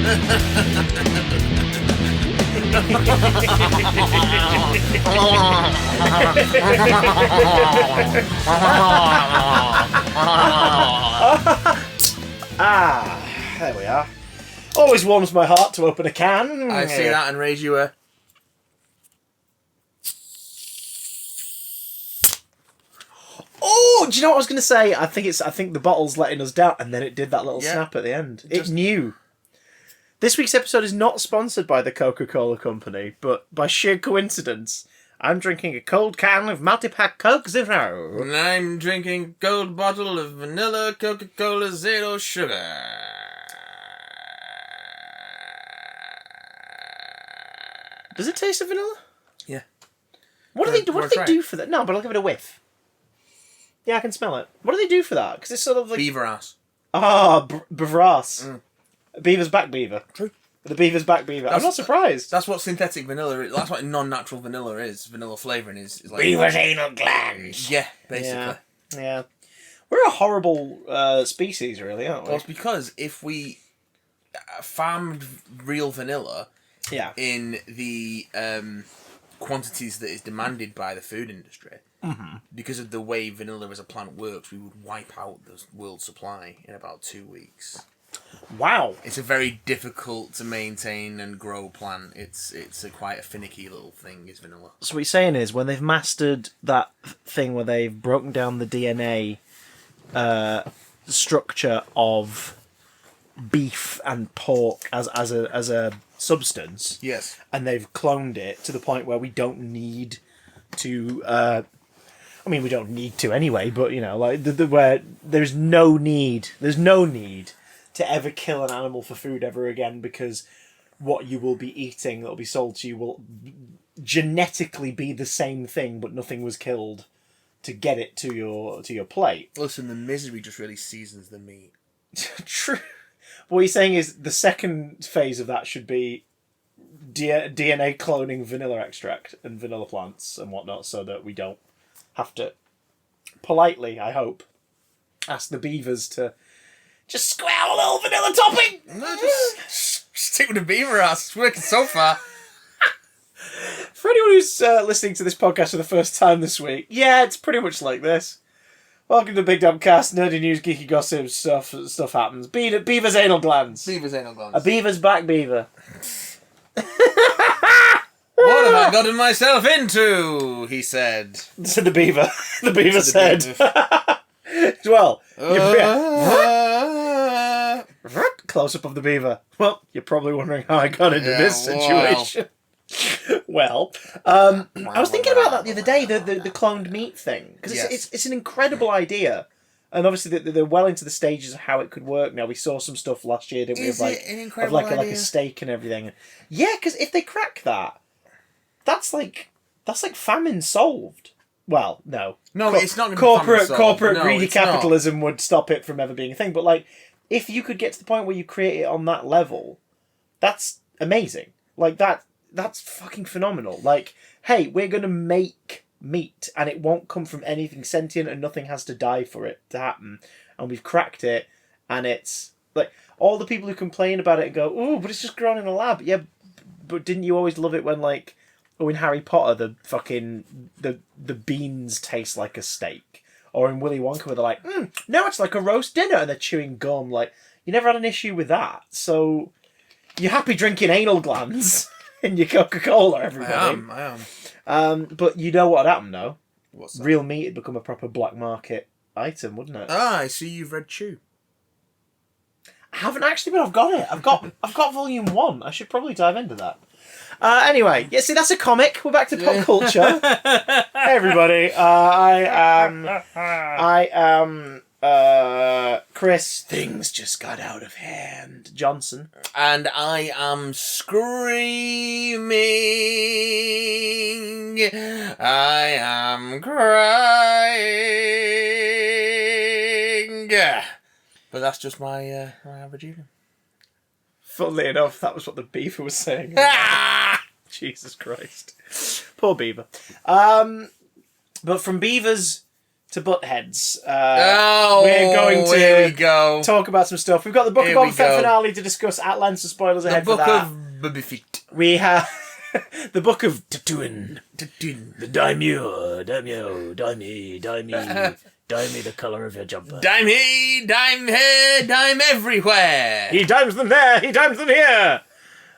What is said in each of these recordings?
There we are. Always warms my heart to open a can. I see that and raise you a... Oh, do you know what I was going to say? I think the bottle's letting us down, and then it did that little snap at the end. It knew. This week's episode is not sponsored by the Coca-Cola Company, but by sheer coincidence, I'm drinking a cold can of multi-pack Coke Zero. And I'm drinking a cold bottle of vanilla Coca-Cola Zero Sugar. Does it taste of vanilla? Yeah. What do they do for that? No, but I'll give it a whiff. Yeah, I can smell it. What do they do for that? Because it's sort of like... Beaver ass. Beverass. Mm. Beaver's back beaver. True. The beaver's back beaver. I'm not surprised. That's what synthetic vanilla is. That's what non-natural vanilla is. Vanilla flavouring is like... Beaver's anal glands. Yeah, basically. Yeah. We're a horrible species, really, aren't we? Well, it's because if we farmed real vanilla... Yeah. In the quantities that is demanded by the food industry, because of the way vanilla as a plant works, we would wipe out the world supply in about 2 weeks. Wow. It's a very difficult to maintain and grow plant. It's quite a finicky little thing, is vanilla. So what you're saying is, when they've mastered that thing where they've broken down the DNA structure of beef and pork as a substance, yes, and they've cloned it to the point where we don't need to. I mean, we don't need to anyway, but you know, like where there's no need to ever kill an animal for food ever again, because what you will be eating that will be sold to you will genetically be the same thing, but nothing was killed to get it to your plate. Listen, the misery just really seasons the meat. True. What you're saying is the second phase of that should be DNA cloning vanilla extract and vanilla plants and whatnot, so that we don't have to politely, I hope, ask the beavers to just square a little vanilla topping. No, just stick with the beaver ass. It's working so far. For anyone who's listening to this podcast for the first time this week, yeah, it's pretty much like this. Welcome to Big Dumb Cast, nerdy news, geeky gossip, stuff happens. Beaver's anal glands. Beaver's anal glands. A beaver's back beaver. What have I gotten myself into? He said. To the beaver. The beaver said. Well, close up of the beaver. Well, you're probably wondering how I got into this situation. Well, I was thinking about that the other day, the cloned meat thing, because it's an incredible idea, and obviously they're well into the stages of how it could work now. We saw some stuff last year, didn't we, of like a steak and everything. Yeah, because if they crack that, that's like famine solved. Well, no, it's not. Corporate greedy capitalism would stop it from ever being a thing. But like, if you could get to the point where you create it on that level, that's amazing. Like that's fucking phenomenal. Like, hey, we're going to make meat and it won't come from anything sentient and nothing has to die for it to happen. And we've cracked it, and it's like all the people who complain about it and go, "Ooh, but it's just grown in a lab." Yeah, but didn't you always love it when like, in Harry Potter, the beans taste like a steak? Or in Willy Wonka where they're like, no, it's like a roast dinner, and they're chewing gum. Like, you never had an issue with that. So you're happy drinking anal glands in your Coca-Cola, everybody. I am. But you know what would happen, though? What's that? Real meat would become a proper black market item, wouldn't it? Ah, I see you've read Chew. I haven't actually, but I've got it. I've got volume 1. I should probably dive into that. Anyway, yeah, see, that's a comic. We're back to pop culture. Hey, everybody. I am Chris. Things just got out of hand. Johnson. And I am screaming. I am crying. But that's just my average evening. Funnily enough, that was what the beaver was saying. Jesus Christ. Poor beaver. But from beavers to butt heads. Oh, we're going to here we go. talk about some stuff. We've got the Book of Boba Fett finale to discuss. Lots of spoilers ahead for that. The Book of Boba Fett. We have the Book of Tatooine. The Daimyo, Dime me the colour of your jumper. Dime here, dime here, dime everywhere. He dimes them there, he dimes them here.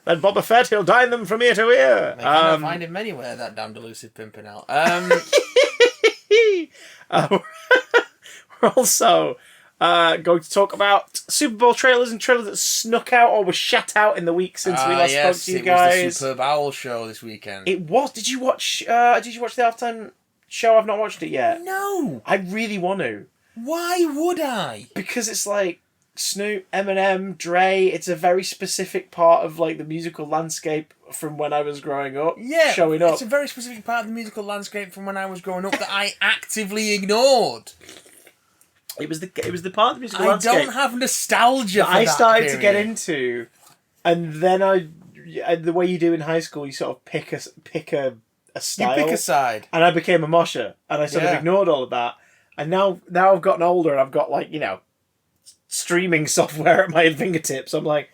Then Boba Fett, he'll dime them from ear to ear. I cannot find him anywhere, that damned elusive pimpernel. We're also going to talk about Super Bowl trailers and trailers that snuck out or were shut out in the week since we last spoke to you guys. It was the Superb Owl show this weekend. It was. Did you watch the halftime show? I've not watched it yet. No. I really want to. Why would I? Because it's like Snoop, Eminem, Dre. It's a very specific part of like the musical landscape from when I was growing up. Yeah, showing up. It's a very specific part of the musical landscape from when I was growing up that I actively ignored. It was the part of the musical landscape. I don't have nostalgia for I that started period. to get into, and then the way you do in high school, you sort of pick a style. You pick a side. And I became a mosher, and I sort of ignored all of that. And now I've gotten older, and I've got streaming software at my fingertips. I'm like,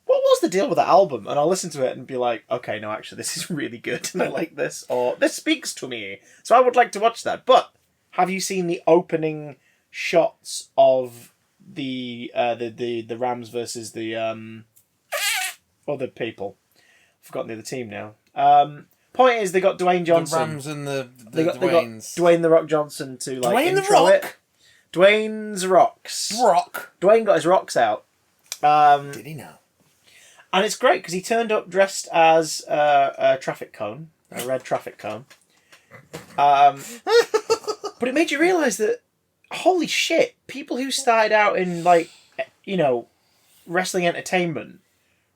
what was the deal with that album? And I'll listen to it and be like, okay, no, actually, this is really good, and I like this, or this speaks to me. So I would like to watch that. But have you seen the opening shots of the Rams versus the other people? I've forgotten the other team now. Point is, they got Dwayne Johnson. The Rams and the Dwaynes. They got Dwayne the Rock Johnson to Dwayne the intro Rock? it. Dwayne's rocks. Brock. Dwayne got his rocks out. Did he now? And it's great because he turned up dressed as a traffic cone, a red traffic cone. But it made you realise that, holy shit, people who started out in wrestling entertainment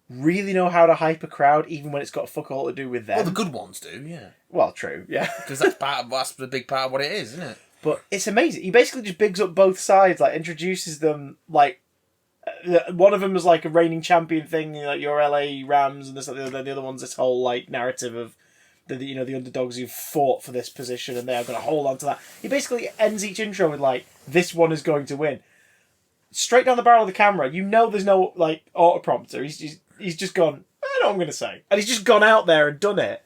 really know how to hype a crowd, even when it's got fuck all to do with them. Well, the good ones do, yeah. Well, true, yeah. Because that's the big part of what it is, isn't it? But it's amazing. He basically just bigs up both sides, introduces them, one of them is like a reigning champion thing, your LA Rams, and the other one's this whole narrative of the underdogs who've fought for this position and they are going to hold on to that. He basically ends each intro with this one is going to win. Straight down the barrel of the camera, there's no autoprompter. He's just gone, I know what I'm going to say. And he's just gone out there and done it.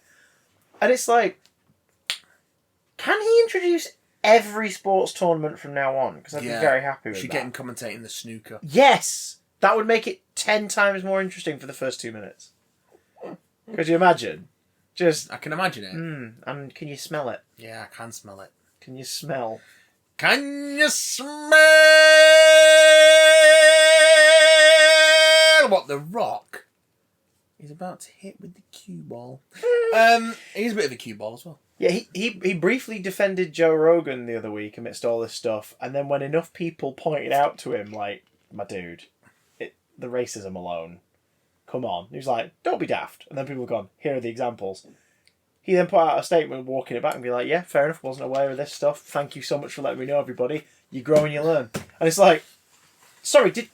And it's like, can he introduce every sports tournament from now on? Because I'd be very happy with that. Should get him commentating the snooker. Yes! That would make it 10 times more interesting for the first 2 minutes. Could you imagine? I can imagine it. And can you smell it? Yeah, I can smell it. Can you smell? Can you smell what the Rock is about to hit with the cue ball? He's a bit of a cue ball as well. Yeah, he briefly defended Joe Rogan the other week amidst all this stuff, and then when enough people pointed out to him, my dude, the racism alone, come on. He was like, don't be daft. And then people have gone, here are the examples. He then put out a statement walking it back and be like, yeah, fair enough, wasn't aware of this stuff. Thank you so much for letting me know, everybody. You grow and you learn. And it's like, sorry, did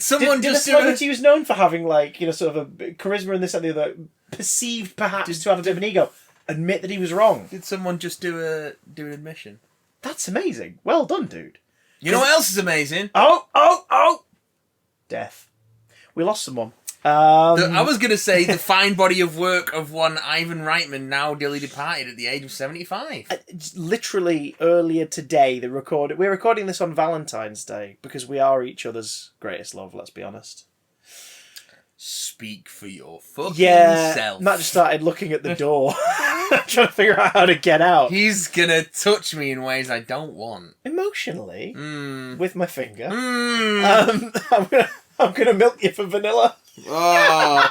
someone just do celebrity who's known for having sort of a charisma and this and the other, perceived perhaps to have a bit of an ego, admit that he was wrong? Did someone just do an admission? That's amazing. Well done, dude. You know what else is amazing? Oh! Death. We lost someone. I was going to say the fine body of work of one Ivan Reitman, now dearly departed at the age of 75. Literally earlier today, we're recording this on Valentine's Day because we are each other's greatest love, let's be honest. Speak for your fucking self. Matt just started looking at the door, trying to figure out how to get out. He's going to touch me in ways I don't want. Emotionally, with my finger. I'm gonna milk you for vanilla. Oh.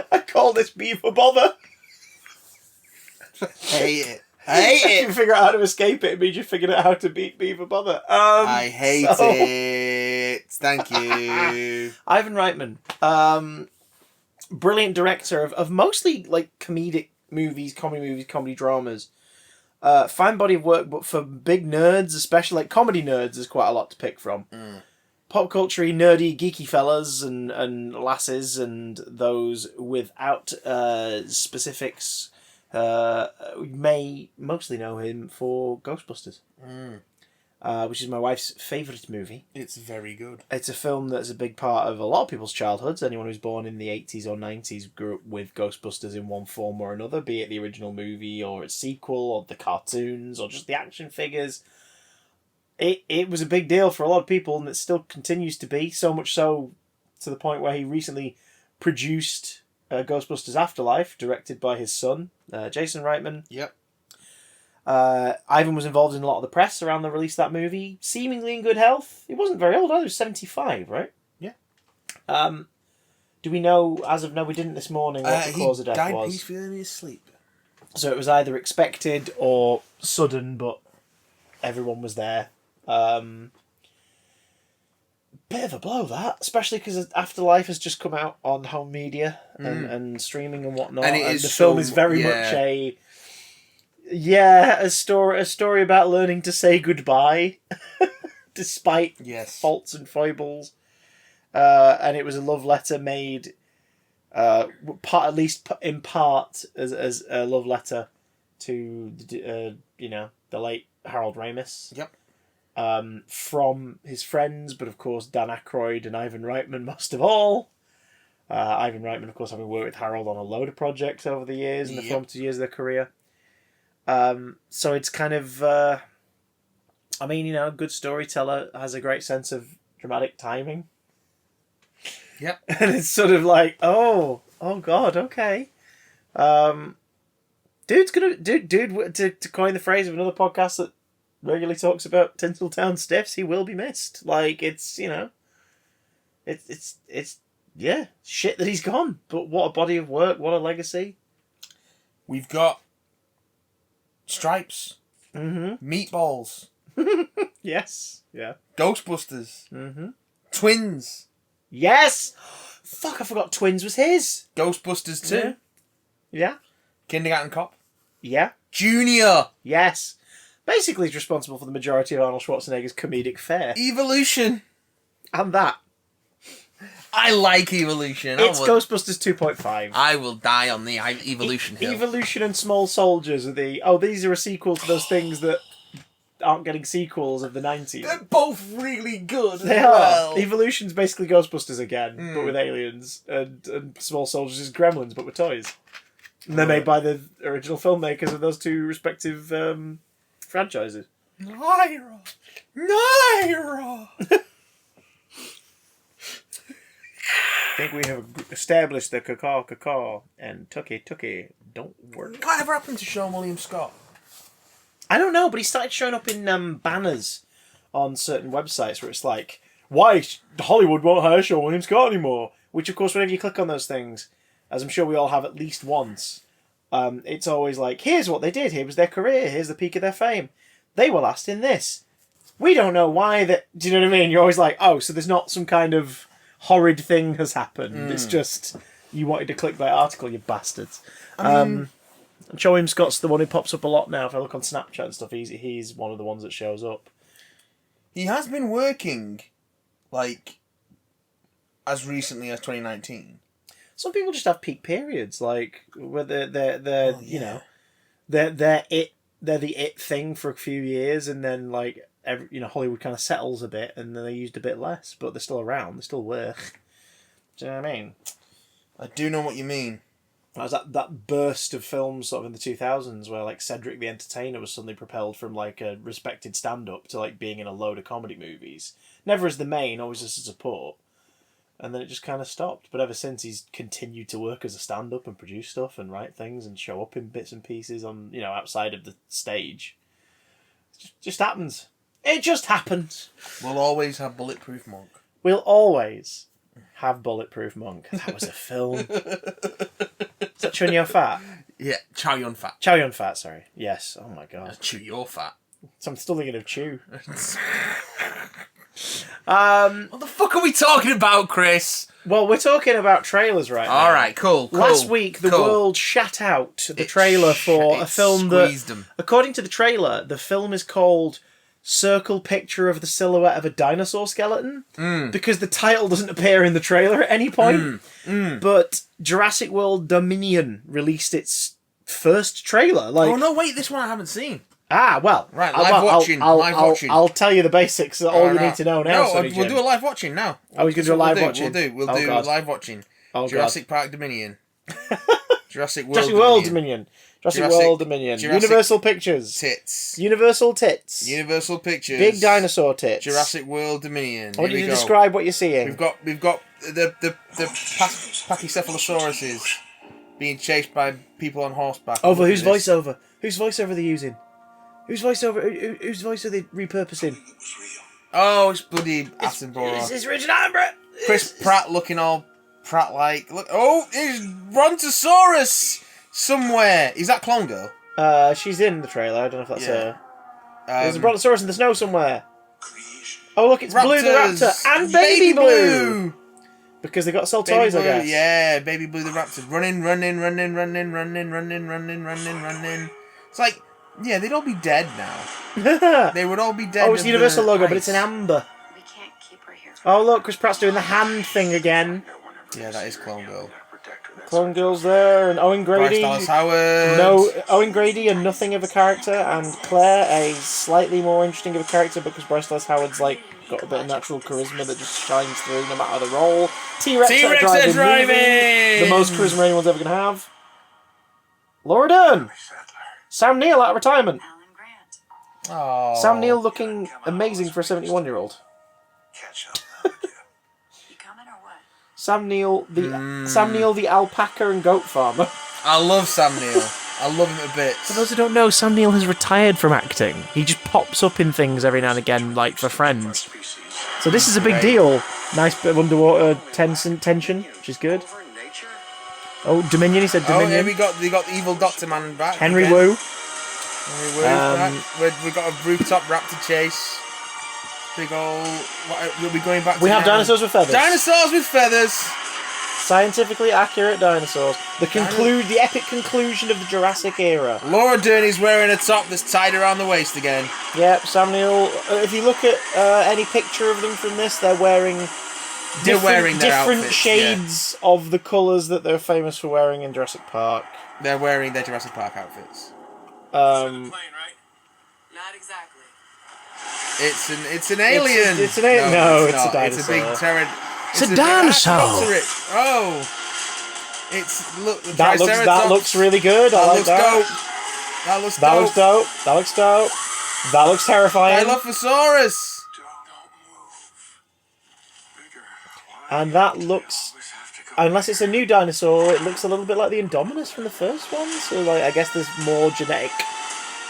I call this beaver bother. Hate it. If you figure out how to escape it, it means you figured out how to beat beaver bother. I hate it. Thank you. Ivan Reitman, brilliant director of mostly comedic movies, comedy dramas. Fine body of work, but for big nerds, especially comedy nerds, there's quite a lot to pick from. Pop culture nerdy, geeky fellas and lasses, and those without specifics You may mostly know him for Ghostbusters, which is my wife's favourite movie. It's very good. It's a film that's a big part of a lot of people's childhoods. Anyone who's born in the 80s or 90s grew up with Ghostbusters in one form or another, be it the original movie or its sequel or the cartoons or just the action figures. It was a big deal for a lot of people, and it still continues to be, so much so to the point where he recently produced Ghostbusters Afterlife, directed by his son, Jason Reitman. Yep. Ivan was involved in a lot of the press around the release of that movie, seemingly in good health. He wasn't very old either, he was 75, right? Yeah. Do we know, as of now, we didn't this morning, what the cause of death was? He's feeling his sleep. So it was either expected or sudden, but everyone was there. Bit of a blow, that, especially because Afterlife has just come out on home media and streaming and whatnot, and the film is very much a story about learning to say goodbye despite faults and foibles, and it was a love letter made at least in part as a love letter to the late Harold Ramis. Yep. From his friends, but of course Dan Aykroyd and Ivan Reitman most of all. Ivan Reitman, of course, having worked with Harold on a load of projects over the years in the formative years of their career. So it's kind of, a good storyteller has a great sense of dramatic timing. Yep. And it's sort of like, oh God, okay. Dude, to coin the phrase of another podcast that regularly talks about Tinseltown stiffs, he will be missed. Like, it's shit that he's gone. But what a body of work, what a legacy. We've got Stripes. Mm-hmm. Meatballs. Yes. Yeah. Ghostbusters. Mm-hmm. Twins. Yes! Fuck, I forgot Twins was his. Ghostbusters 2. Yeah. Kindergarten Cop. Yeah. Junior. Yes. Basically, he's responsible for the majority of Arnold Schwarzenegger's comedic fare. Evolution. And that. I like Evolution. It's Ghostbusters 2.5. I will die on the Evolution hill. Evolution and Small Soldiers are these are a sequel to those things that aren't getting sequels of the 90s. They're both really good. They are. Evolution's basically Ghostbusters again, but with aliens, and Small Soldiers is Gremlins, but with toys. And they're made by the original filmmakers of those two respective franchises. Naira! I think we have established that caw and Tucky don't work. Whatever happened to Sean William Scott? I don't know, but he started showing up in banners on certain websites where it's like, why Hollywood won't hire Sean William Scott anymore? Which, of course, whenever you click on those things, as I'm sure we all have at least once, it's always like, here's what they did, here was their career, here's the peak of their fame. They were last in this. We don't know why that... Do you know what I mean? You're always like, oh, so there's not some kind of horrid thing has happened. It's just, you wanted to click that article, you bastards. Sean William Scott's the one who pops up a lot now. If I look on Snapchat and stuff, he's one of the ones that shows up. He has been working, like, as recently as 2019. Some people just have peak periods, like where they're you know, they're the it thing for a few years, and then like Hollywood kind of settles a bit, and then they used a bit less, but they're still around, they still work. Do you know what I mean? I do know what you mean. That was that burst of films sort of in the 2000s where like Cedric the Entertainer was suddenly propelled from like a respected stand-up to like being in a load of comedy movies. Never as the main, always as a support. And then it just kind of stopped. But ever since, he's continued to work as a stand-up and produce stuff and write things and show up in bits and pieces on, outside of the stage. It just happens. It just happens. We'll always have Bulletproof Monk. We'll always have Bulletproof Monk. That was a film. Is that Chun Yo Fat? Yeah, Chow Yun Fat. Chow Yun Fat, sorry. Yes. Oh my god. Chew Your Fat. So I'm still thinking of Chew. What the fuck are we talking about, Chris? Well, we're talking about trailers right now. Alright, cool. Last week, the world shat out the trailer for a film that, according to the trailer, the film is called Circle Picture of the Silhouette of a Dinosaur Skeleton, because the title doesn't appear in the trailer at any point. But Jurassic World Dominion released its first trailer. Like, oh no, wait, this one I haven't seen. Well, right, live watching. I'll tell you the basics. All you need to know now. No, we'll do a live watching now. Oh, we're going to do a live watching. We'll do live watching. Oh, Jurassic Park Dominion. Jurassic World Dominion. Jurassic- Universal Pictures. Tits. Universal tits. Universal Pictures. Big dinosaur tits. Jurassic World Dominion. I want you to describe what you're seeing. We've got the Pachycephalosauruses being chased by people on horseback. Over whose voiceover? Whose voiceover are they using? Whose voice are they repurposing? Oh, it's bloody Attenborough. It's Richard Attenborough. Chris Pratt looking all Pratt-like. Look, oh, it's Brontosaurus somewhere. Is that Clone Girl? She's in the trailer. I don't know if that's her. There's a Um, Brontosaurus in the snow somewhere. Oh look, it's Blue the Raptors. Raptor and Baby Blue. Because they got sold Baby toys, Blue, I guess. yeah, Baby Blue the Raptor. Running. It's like, yeah, they'd all be dead now. They would all be dead. Oh, it's the Universal logo, but it's in amber. We can't keep her here. Oh look, Chris Pratt's doing the hand thing again. Yeah, that is Clone Girl. Clone Girl's there, and Owen Grady. Bryce Dallas Howard. No, Owen Grady, a nothing of a character, and Claire, a slightly more interesting of a character because Bryce Dallas Howard's like got a bit of natural charisma that just shines through no matter the role. T-Rex at driving. The most charisma anyone's ever gonna have. Laura Dern. Sam Neill out of retirement. Alan Grant. Oh. Sam Neill looking amazing for a 71-year-old. You coming or what? Sam Neill, the alpaca and goat farmer. I love Sam Neill. I love him a bit. For those who don't know, Sam Neill has retired from acting. He just pops up in things every now and again, like for Friends. So this is a big deal. Nice bit of underwater tension, which is good. Oh, Dominion, he said Dominion. Oh, yeah, we got the evil Doctor Man back. Henry again. Wu. Henry Wu back. We got a rooftop raptor chase. Big old... We'll be going back to We have now. dinosaurs with feathers. Dinosaurs with feathers. Scientifically accurate dinosaurs. The epic conclusion of the Jurassic era. Laura Dern is wearing a top that's tied around the waist again. Yep, Sam Neill. If you look at any picture of them from this, they're wearing They're different, wearing their different outfits, shades of the colours that they're famous for wearing in Jurassic Park. They're wearing their Jurassic Park outfits. Not exactly. It's an alien. It's an alien. No, it's not. a dinosaur. It's a big pterodactyl. It's a dinosaur. Oh, it's look. That looks really good. I like that. Dope. That looks dope. That looks terrifying. Dilophosaurus. And that looks, unless it's a new dinosaur, it looks a little bit like the Indominus from the first one. So, like, I guess there's more genetic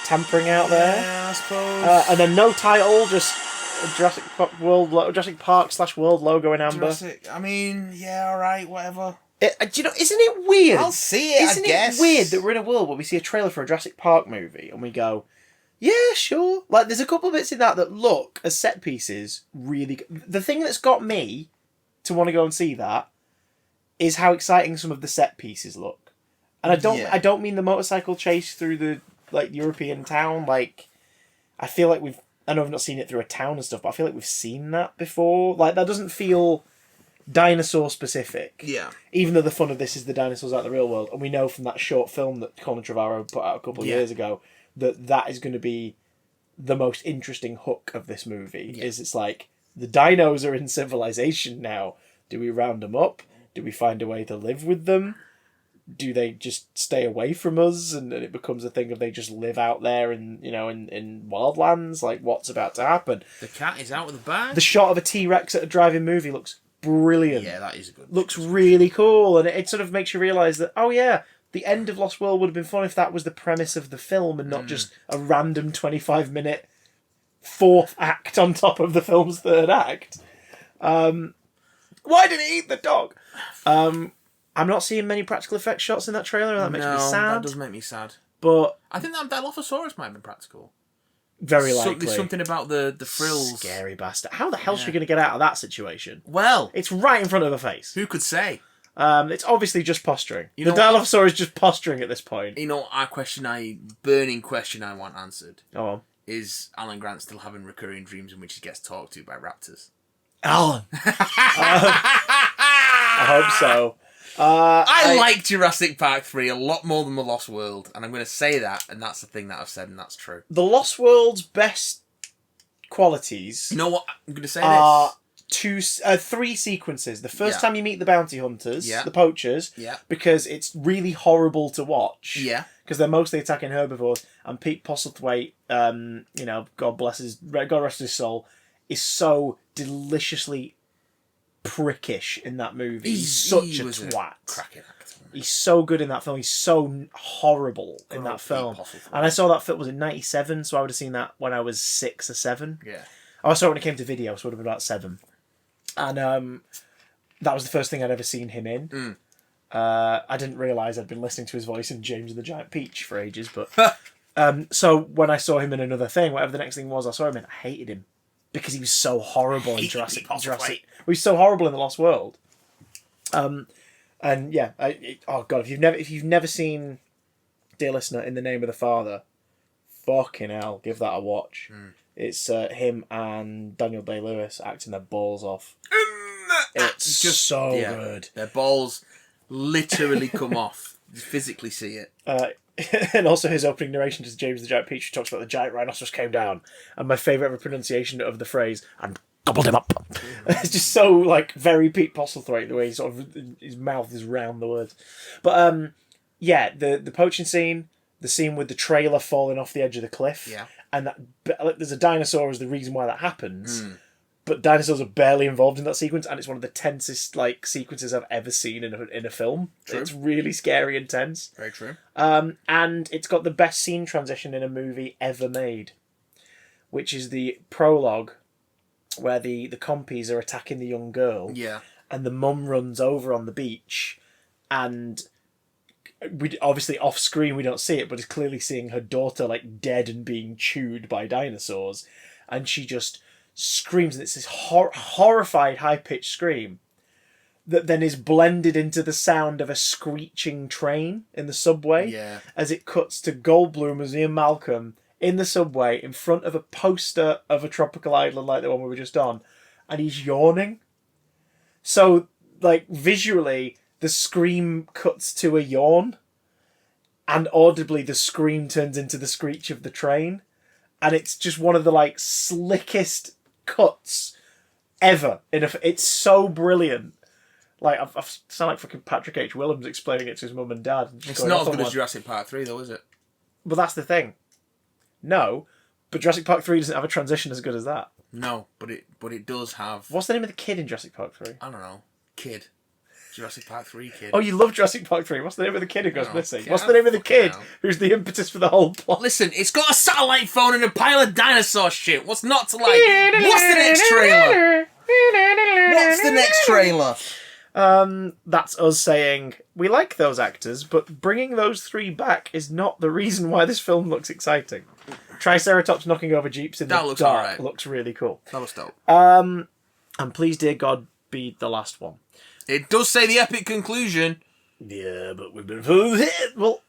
tampering out there. Yeah, I suppose. And then no title, just Jurassic Park / World logo in amber. I mean, yeah, all right, whatever. Do you know? Isn't it weird? I'll see it. Isn't I guess it weird that we're in a world where we see a trailer for a Jurassic Park movie and we go, yeah, sure. Like, there's a couple of bits in that look as set pieces really good. The thing that's got me to want to go and see that is how exciting some of the set pieces look. And I don't mean the motorcycle chase through the European town. Like, I feel like I know I've not seen it through a town and stuff, but I feel like we've seen that before. Like, that doesn't feel dinosaur specific. Yeah. Even though the fun of this is the dinosaurs out in the real world, and we know from that short film that Colin Trevorrow put out a couple of years ago that is going to be the most interesting hook of this movie. Yeah. Is it's like, the dinos are in civilization now. Do we round them up? Do we find a way to live with them? Do they just stay away from us and it becomes a thing of they just live out there in wildlands? Like, what's about to happen? The cat is out of the bag. The shot of a T-Rex at a drive-in movie looks brilliant. Yeah, that is a good. Looks really cool, and it sort of makes you realise that, oh yeah, the end of Lost World would have been fun if that was the premise of the film and not just a random 25-minute fourth act on top of the film's third act. Why did he eat the dog? I'm not seeing many practical effects shots in that trailer, and that makes me sad. That does make me sad. But I think that Dilophosaurus might have been practical. Very likely. There's something about the frills. Scary bastard. How the hell is she going to get out of that situation? Well, It's right in front of her face. who could say? It's obviously just posturing. You The know- Dilophosaurus is just posturing at this point. You know, burning question I want answered. Go on. Is Alan Grant still having recurring dreams in which he gets talked to by raptors? Alan! I hope so. I like Jurassic Park 3 a lot more than The Lost World, and I'm going to say that, and that's the thing that I've said, and that's true. The Lost World's best qualities... You know what? I'm going to say three sequences. The first time you meet the bounty hunters, the poachers, because it's really horrible to watch. Yeah. Because they're mostly attacking herbivores, and Pete Postlethwaite, God rest his soul, is so deliciously prickish in that movie. He's such a twat. Cracking actor. He's so good in that film. He's so horrible in that film. And I saw that film, was in 97, so I would have seen that when I was 6 or 7. Yeah. I saw it when it came to video, so it would have been about 7. And that was the first thing I'd ever seen him in. I didn't realise I'd been listening to his voice in James and the Giant Peach for ages, but... so when I saw him in another thing, whatever the next thing was I saw him in, I hated him. Because he was so horrible in Jurassic. He's so horrible in The Lost World. And yeah, if you've never seen, dear listener, In the Name of the Father, fucking hell, give that a watch. It's him and Daniel Day-Lewis acting their balls off. It's just so good. Their balls literally come off. You physically see it. And also his opening narration to James the Giant Peach, who talks about the giant rhinoceros came down, and my favourite ever pronunciation of the phrase, and gobbled him up. It's just so, like, very Pete Postlethwaite, the way he sort of, his mouth is round the words. But, the poaching scene, the scene with the trailer falling off the edge of the cliff, and that there's a dinosaur as the reason why that happens, but dinosaurs are barely involved in that sequence, and it's one of the tensest, like, sequences I've ever seen in a film. True. It's really scary and tense. Very true. And it's got the best scene transition in a movie ever made, which is the prologue where the compies are attacking the young girl. Yeah. And the mum runs over on the beach, and we obviously off screen we don't see it, but it's clearly seeing her daughter like dead and being chewed by dinosaurs, and she just screams, and it's this horrified high-pitched scream that then is blended into the sound of a screeching train in the subway as it cuts to Goldblum as Ian Malcolm in the subway in front of a poster of a tropical island like the one we were just on, and he's yawning. So, like, visually, the scream cuts to a yawn, and audibly the scream turns into the screech of the train, and it's just one of the, like, slickest cuts ever. It's so brilliant. Like, I sound like fucking Patrick H. Willems explaining it to his mum and dad. It's not as good as Jurassic Park 3, though, is it? Well, that's the thing. No, but Jurassic Park 3 doesn't have a transition as good as that. No, but it does have... What's the name of the kid in Jurassic Park 3? I don't know. Kid. Jurassic Park 3 kid. Oh, you love Jurassic Park 3. What's the name of the kid who goes missing? What's the name of the kid who's the impetus for the whole plot? Listen, it's got a satellite phone and a pile of dinosaur shit. What's not to like? What's the next trailer? What's the next trailer? That's us saying, we like those actors, but bringing those 3 back is not the reason why this film looks exciting. Triceratops knocking over jeeps in the dark looks really cool. That looks dope. And please, dear God, be the last one. It does say the epic conclusion. Yeah, but we've been... Well,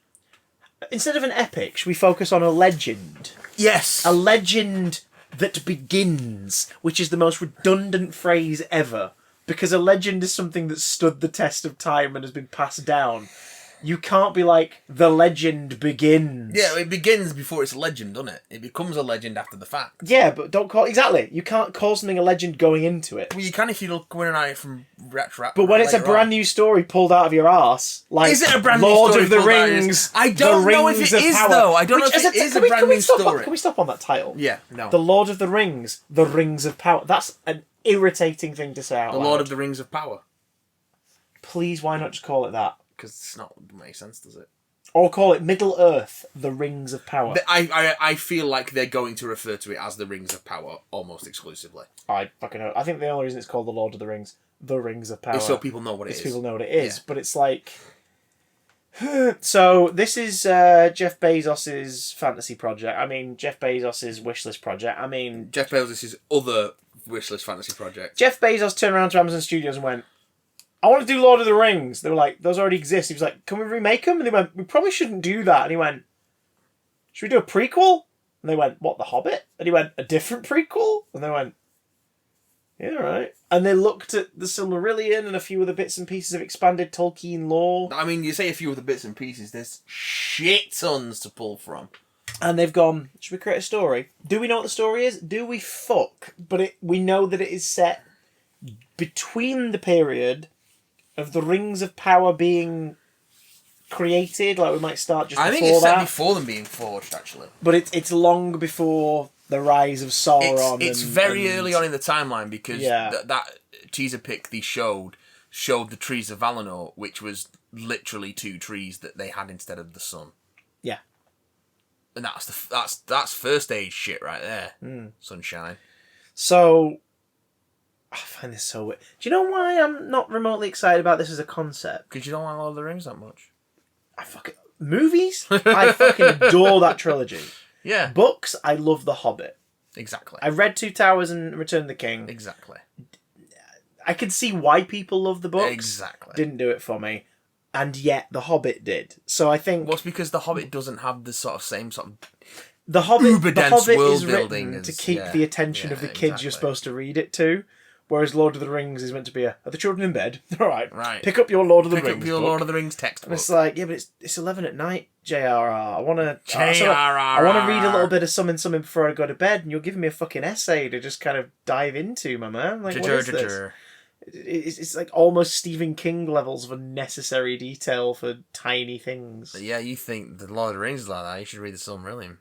instead of an epic, should we focus on a legend? Yes. A legend that begins, which is the most redundant phrase ever. Because a legend is something that stood the test of time and has been passed down. You can't be like, the legend begins. Yeah, it begins before it's a legend, doesn't it? It becomes a legend after the fact. Yeah, but don't call... Exactly. You can't call something a legend going into it. Well, you can if you look going at it from retro. But when it's a brand new story pulled out of your arse, like is it a brand Lord new story of the Rings, I don't know if it is, though. I don't know if it is a brand new story. Can we stop on that title? Yeah, no. The Lord of the Rings, the Rings of Power. That's an irritating thing to say out loud. The Lord of the Rings of Power. Please, why not just call it that? Because it's not make sense, does it? Or call it Middle Earth, the Rings of Power. I feel like they're going to refer to it as the Rings of Power almost exclusively. I fucking know. I think the only reason it's called the Lord of the Rings, the Rings of Power, is so people know what it is. People know what it is, but it's like... So, this is Jeff Bezos' fantasy project. I mean, Jeff Bezos' wishlist project. I mean... Jeff Bezos' other wishlist fantasy project. Jeff Bezos turned around to Amazon Studios and went, I want to do Lord of the Rings. They were like, those already exist. He was like, can we remake them? And they went, we probably shouldn't do that. And he went, should we do a prequel? And they went, what, The Hobbit? And he went, a different prequel? And they went, Yeah, right. And they looked at the Silmarillion and a few other bits and pieces of expanded Tolkien lore. I mean, you say a few of the bits and pieces, there's shit tons to pull from. And they've gone, should we create a story? Do we know what the story is? Do we fuck? But we know that it is set between the period of the Rings of Power being created. Like, we might start just before that. I think it's set before them being forged, actually. But it's long before the rise of Sauron. It's very early on in the timeline, because that teaser pic they showed the trees of Valinor, which was literally 2 trees that they had instead of the sun. Yeah. And that's first age shit right there. Sunshine. So, I find this so weird. Do you know why I'm not remotely excited about this as a concept? Because you don't like Lord of the Rings that much. Movies? I fucking adore that trilogy. Yeah. Books, I love The Hobbit. Exactly. I read Two Towers and Return of the King. Exactly. I could see why people love the books. Exactly. Didn't do it for me. And yet The Hobbit did. So I think... Well, it's because The Hobbit doesn't have the same sort of... The Hobbit is written written to keep the attention of the kids you're supposed to read it to. Whereas Lord of the Rings is meant to be are the children in bed? All right. Right. Pick up your Lord of the Rings Pick up your book. Lord of the Rings textbook. And it's like, yeah, but it's 11 at night, JRR. I want to JRR. read a little bit of something before I go to bed, and you're giving me a fucking essay to just kind of dive into, my man. Like, what is this? It's like almost Stephen King levels of unnecessary detail for tiny things. Yeah, you think the Lord of the Rings is like that? You should read the Silmarillion.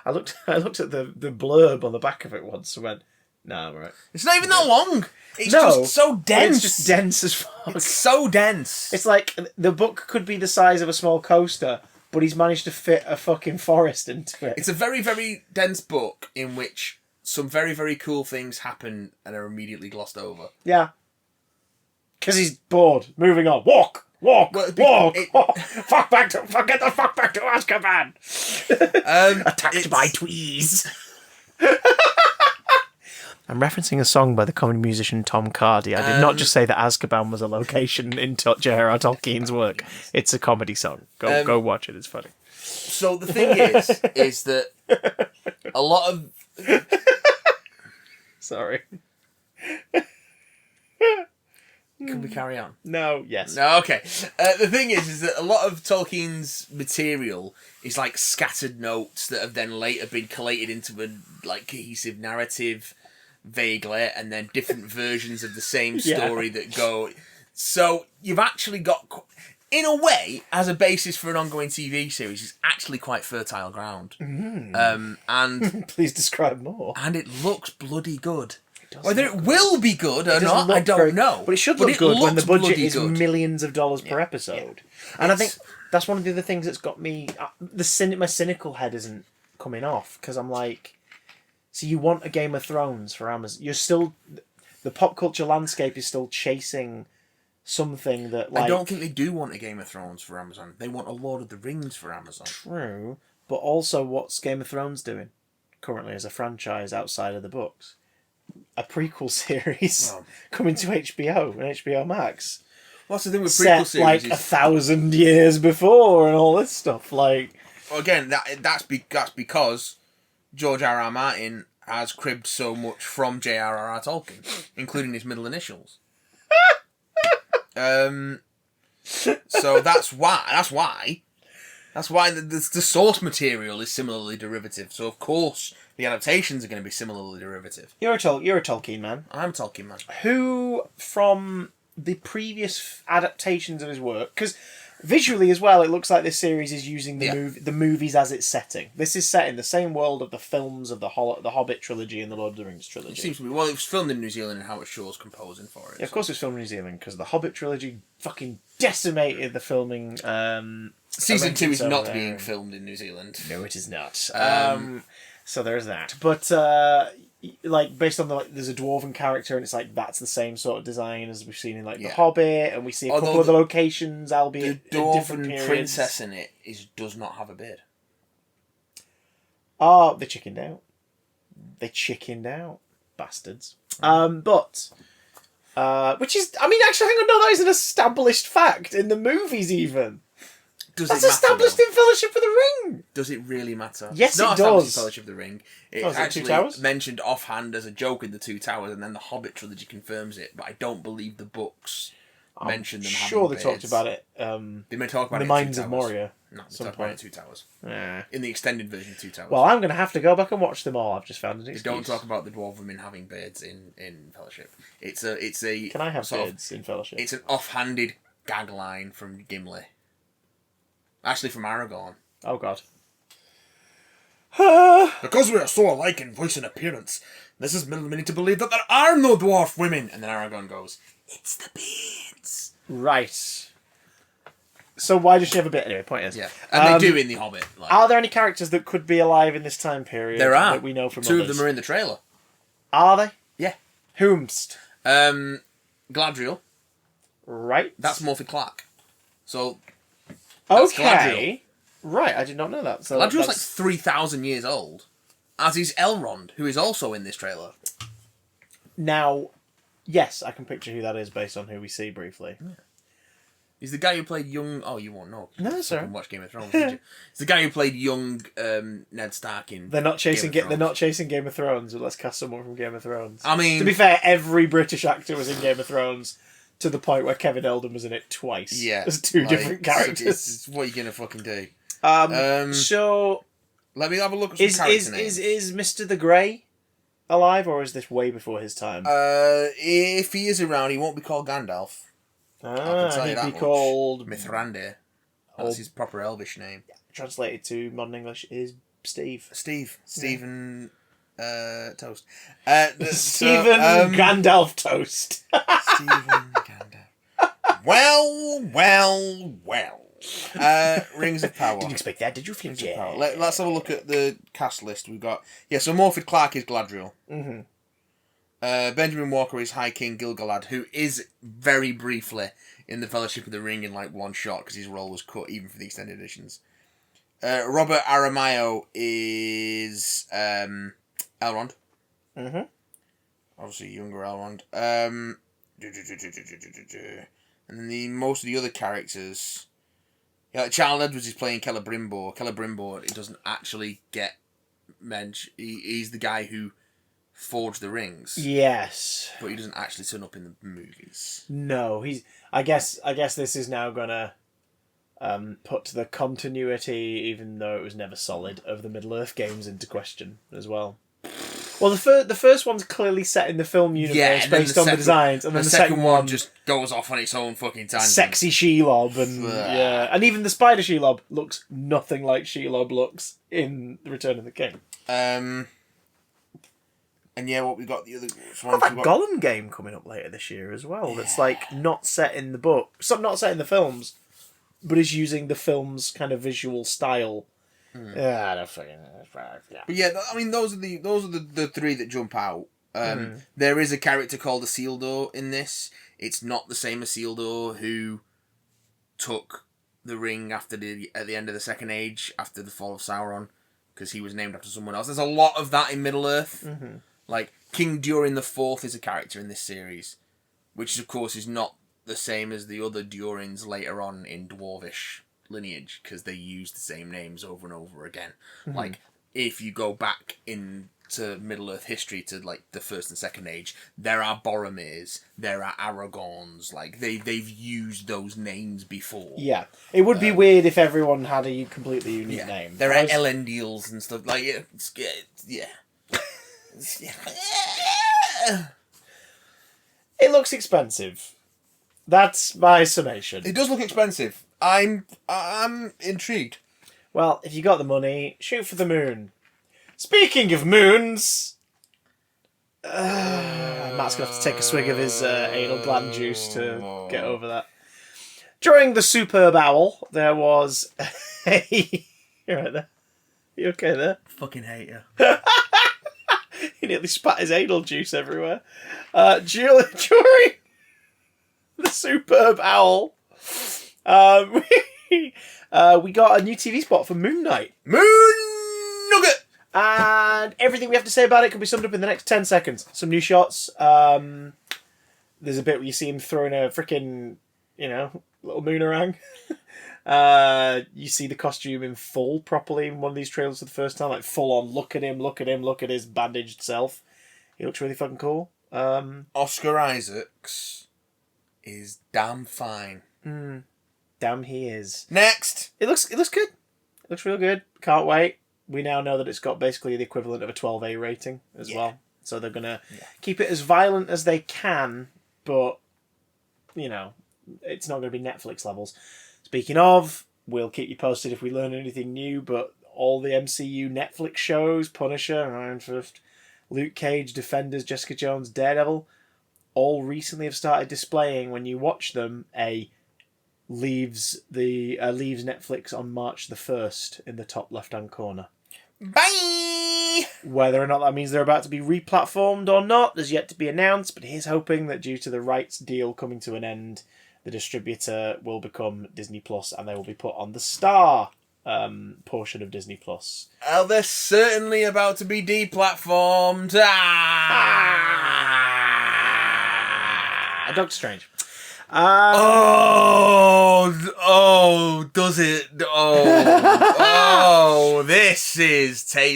I looked at the blurb on the back of it once and went, "Nah, I'm right." It's not even that long. It's just so dense. It's just dense as fuck. It's so dense. It's like the book could be the size of a small coaster, but he's managed to fit a fucking forest into it. It's a very, very dense book in which some very, very cool things happen and are immediately glossed over. Yeah. Because he's bored. Moving on. Walk! Walk! Get the fuck back to Azkaban! Attacked by tweez. I'm referencing a song by the comedy musician Tom Cardy. I did not just say that Azkaban was a location in J.R.R. Tolkien's work. It's a comedy song. Go watch it. It's funny. So the thing is that a lot of... Sorry. Can we carry on? No, yes. No, okay. The thing is that a lot of Tolkien's material is like scattered notes that have then later been collated into a like cohesive narrative, vaguely, and then different versions of the same story that go. So you've actually got, in a way, as a basis for an ongoing TV series, it's actually quite fertile ground. And please describe more. And it looks bloody good. Whether it will be good or not, I don't know. But it should look good when the budget is millions of dollars per episode. Yeah. And I think that's one of the other things that's got me... my cynical head isn't coming off, because I'm like... So you want a Game of Thrones for Amazon. You're still... The pop culture landscape is still chasing something that, like... I don't think they do want a Game of Thrones for Amazon. They want a Lord of the Rings for Amazon. True. But also, what's Game of Thrones doing currently as a franchise outside of the books? A prequel series coming to HBO and HBO Max. What's the thing with prequel series? Like 1,000 years before and all this stuff. Like, well, again, that's because George R.R. Martin has cribbed so much from J.R.R. Tolkien, including his middle initials. So that's why the source material is similarly derivative. So of course the adaptations are going to be similarly derivative. You're a Tolkien man. I'm a Tolkien man. Who from the previous adaptations of his work, because visually as well, it looks like this series is using the movies as its setting. This is set in the same world of the films of the Hobbit trilogy and the Lord of the Rings trilogy. It seems to be. Well, it was filmed in New Zealand, and Howard Shore's composing for it. Yeah, of course it was filmed in New Zealand, because the Hobbit trilogy fucking decimated the filming. Season 2 is not being filmed in New Zealand. No, it is not. So there's that. But like based on there's a dwarven character, and it's like that's the same sort of design as we've seen in the Hobbit, and we see a couple of the locations, albeit the in different dwarven periods. princess in it does not have a beard. Oh, they chickened out, bastards. But which is, I mean, actually, I think I know that is an established fact in the movies, even. Does That's it matter, established though? in Fellowship of the Ring. Does it really matter? Yes, It's not it established does. in Fellowship of the Ring. It's is it Two actually Towers? mentioned offhand as a joke in the Two Towers, and then the Hobbit trilogy confirms it. But I don't believe the books mention them. Sure, having they talked beards. about it. They may talk about The it. Mines in of Two Towers. Moria. No, they some talk about it in point. Two Towers. Yeah. In the extended version of Two Towers. Well, I'm going to have to go back and watch them all. I've just found an they excuse. don't talk about the dwarf women having beards in Fellowship. It's a. Can I have sort of- beards in Fellowship? It's an offhanded gag line from Gimli. Actually, from Aragorn. Oh, God. Because we are so alike in voice and appearance, this is led me to believe that there are no dwarf women. And then Aragorn goes, "It's the beards." Right. So why does she have a beard? Anyway, point is. Yeah, and they do in The Hobbit. Like, Are there any characters that could be alive in this time period? there are. That we know from Two others? of them are in the trailer. Are they? Yeah. Whomst? Gladriel. Right. That's Morphy Clark. So that's okay. Right, I did not know that. So Gladriel's like 3,000 years old, as is Elrond, who is also in this trailer. Now, yes, I can picture who that is based on who we see briefly. Yeah. He's the guy who played young... Oh, you won't know. No, You sir. fucking watch Game of Thrones, did you? He's the guy who played young Ned Stark in They're not chasing. Game of They're Thrones. not chasing Game of Thrones. But let's cast someone from Game of Thrones. I mean... To be fair, every British actor was in Game of Thrones to the point where Kevin Eldon was in it twice. Yeah. There's two different characters. It's what are you going to fucking do? So Let me have a look at some character names. is Mr. the Grey alive, or is this way before his time? If he is around, he won't be called Gandalf. I can tell you he'd that be much. called Mithrandir. That's his proper Elvish name. Translated to modern English is Steve. Stephen Toast. Stephen Gandalf Toast. Stephen Gandalf. Well. Rings of Power. Didn't expect that, did you? Rings of Power. Let's have a look at the cast list we've got. Yeah, so Morfydd Clark is Gladriel. Mm-hmm. Benjamin Walker is High King Gil-galad, who is very briefly in the Fellowship of the Ring in like one shot because his role was cut even for the extended editions. Robert Aramayo is Elrond. Mm-hmm. Obviously, younger Elrond. And then most of the other characters... Yeah, like Charles Edwards is playing Celebrimbor. Celebrimbor, he doesn't actually get mentioned. He's the guy who forged the rings. Yes. But he doesn't actually turn up in the movies. No, he's. I guess this is now gonna put the continuity, even though it was never solid, of the Middle Earth games into question as well. Well, the first one's clearly set in the film universe based on the designs, and then the second one just goes off on its own fucking tangent. Sexy Shelob, and yeah, and even the spider Shelob looks nothing like Shelob looks in The Return of the King. And yeah, what we got the other We've got that Gollum game coming up later this year as well. That's like not set in the book, not set in the films, but is using the film's kind of visual style. Yeah, I don't fucking yeah. But yeah, I mean, those are the three that jump out. There is a character called Isildur in this. It's not the same Isildur who took the ring at the end of the Second Age after the fall of Sauron, because he was named after someone else. There's a lot of that in Middle Earth. Mm-hmm. Like King Durin the Fourth is a character in this series, which of course is not the same as the other Durins later on in Dwarvish lineage, because they use the same names over and over again. Mm-hmm. Like if you go back into Middle Earth history to like the First and Second Age, there are Boromirs, there are Aragorns. Like they've used those names before. Yeah, it would be weird if everyone had a completely unique name. There are Elendils and stuff like yeah. It looks expensive. That's my summation. It does look expensive. I'm intrigued. Well, if you got the money, shoot for the moon. Speaking of moons, Matt's gonna have to take a swig of his anal gland juice to get over that. During the superb owl, there was a... You're right there. You okay there? Fucking hate you. He nearly spat his anal juice everywhere. During the superb owl, we got a new TV spot for Moon Knight. Moon Nugget! And everything we have to say about it can be summed up in the next 10 seconds. Some new shots. There's a bit where you see him throwing a freaking little moonerang. You see the costume in full properly in one of these trailers for the first time, like full on. Look at him! Look at him! Look at his bandaged self. He looks really fucking cool. Oscar Isaacs is damn fine. Damn, he is. Next, It looks good. It looks real good. Can't wait. We now know that it's got basically the equivalent of a 12A rating as well. So they're gonna keep it as violent as they can, but it's not going to be Netflix levels. Speaking of, we'll keep you posted if we learn anything new, but all the MCU Netflix shows, Punisher, Iron Fist, Luke Cage, Defenders, Jessica Jones, Daredevil, all recently have started displaying, when you watch them, leaves Netflix on March the 1st in the top left-hand corner. bye! Whether or not that means they're about to be replatformed or not is yet to be announced, but here's hoping that due to the rights deal coming to an end, the distributor will become Disney Plus and they will be put on the Star portion of Disney Plus. Oh, they're certainly about to be deplatformed. Doctor Strange. Does it?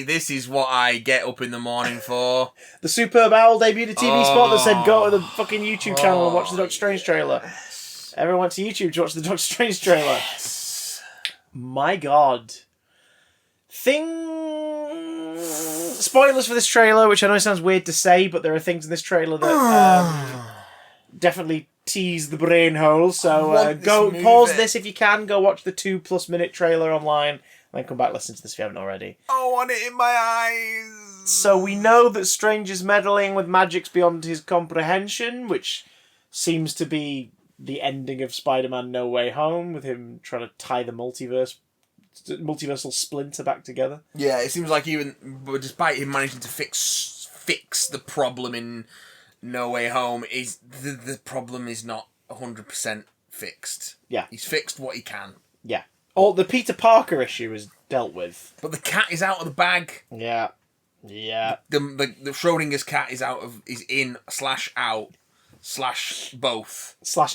This is what I get up in the morning for. The Superb Owl debuted a TV spot that said go to the fucking YouTube channel and watch the Doctor Strange trailer. Everyone went to YouTube to watch the Doctor Strange trailer. Yes. My God. Spoilers for this trailer, which I know sounds weird to say, but there are things in this trailer that definitely tease the brain hole. So go pause this if you can. Go watch the 2+ minute trailer online, and then come back listen to this if you haven't already. I want it in my eyes. So we know that Strange is meddling with magics beyond his comprehension, which seems to be the ending of Spider-Man No Way Home, with him trying to tie the multiversal splinter back together. Yeah, it seems like despite him managing to fix the problem in No Way Home, is the problem is not 100% fixed. Yeah. He's fixed what he can. Yeah. Oh, the Peter Parker issue is dealt with. But the cat is out of the bag. Yeah. Yeah. The Schrodinger's cat is in/out/both.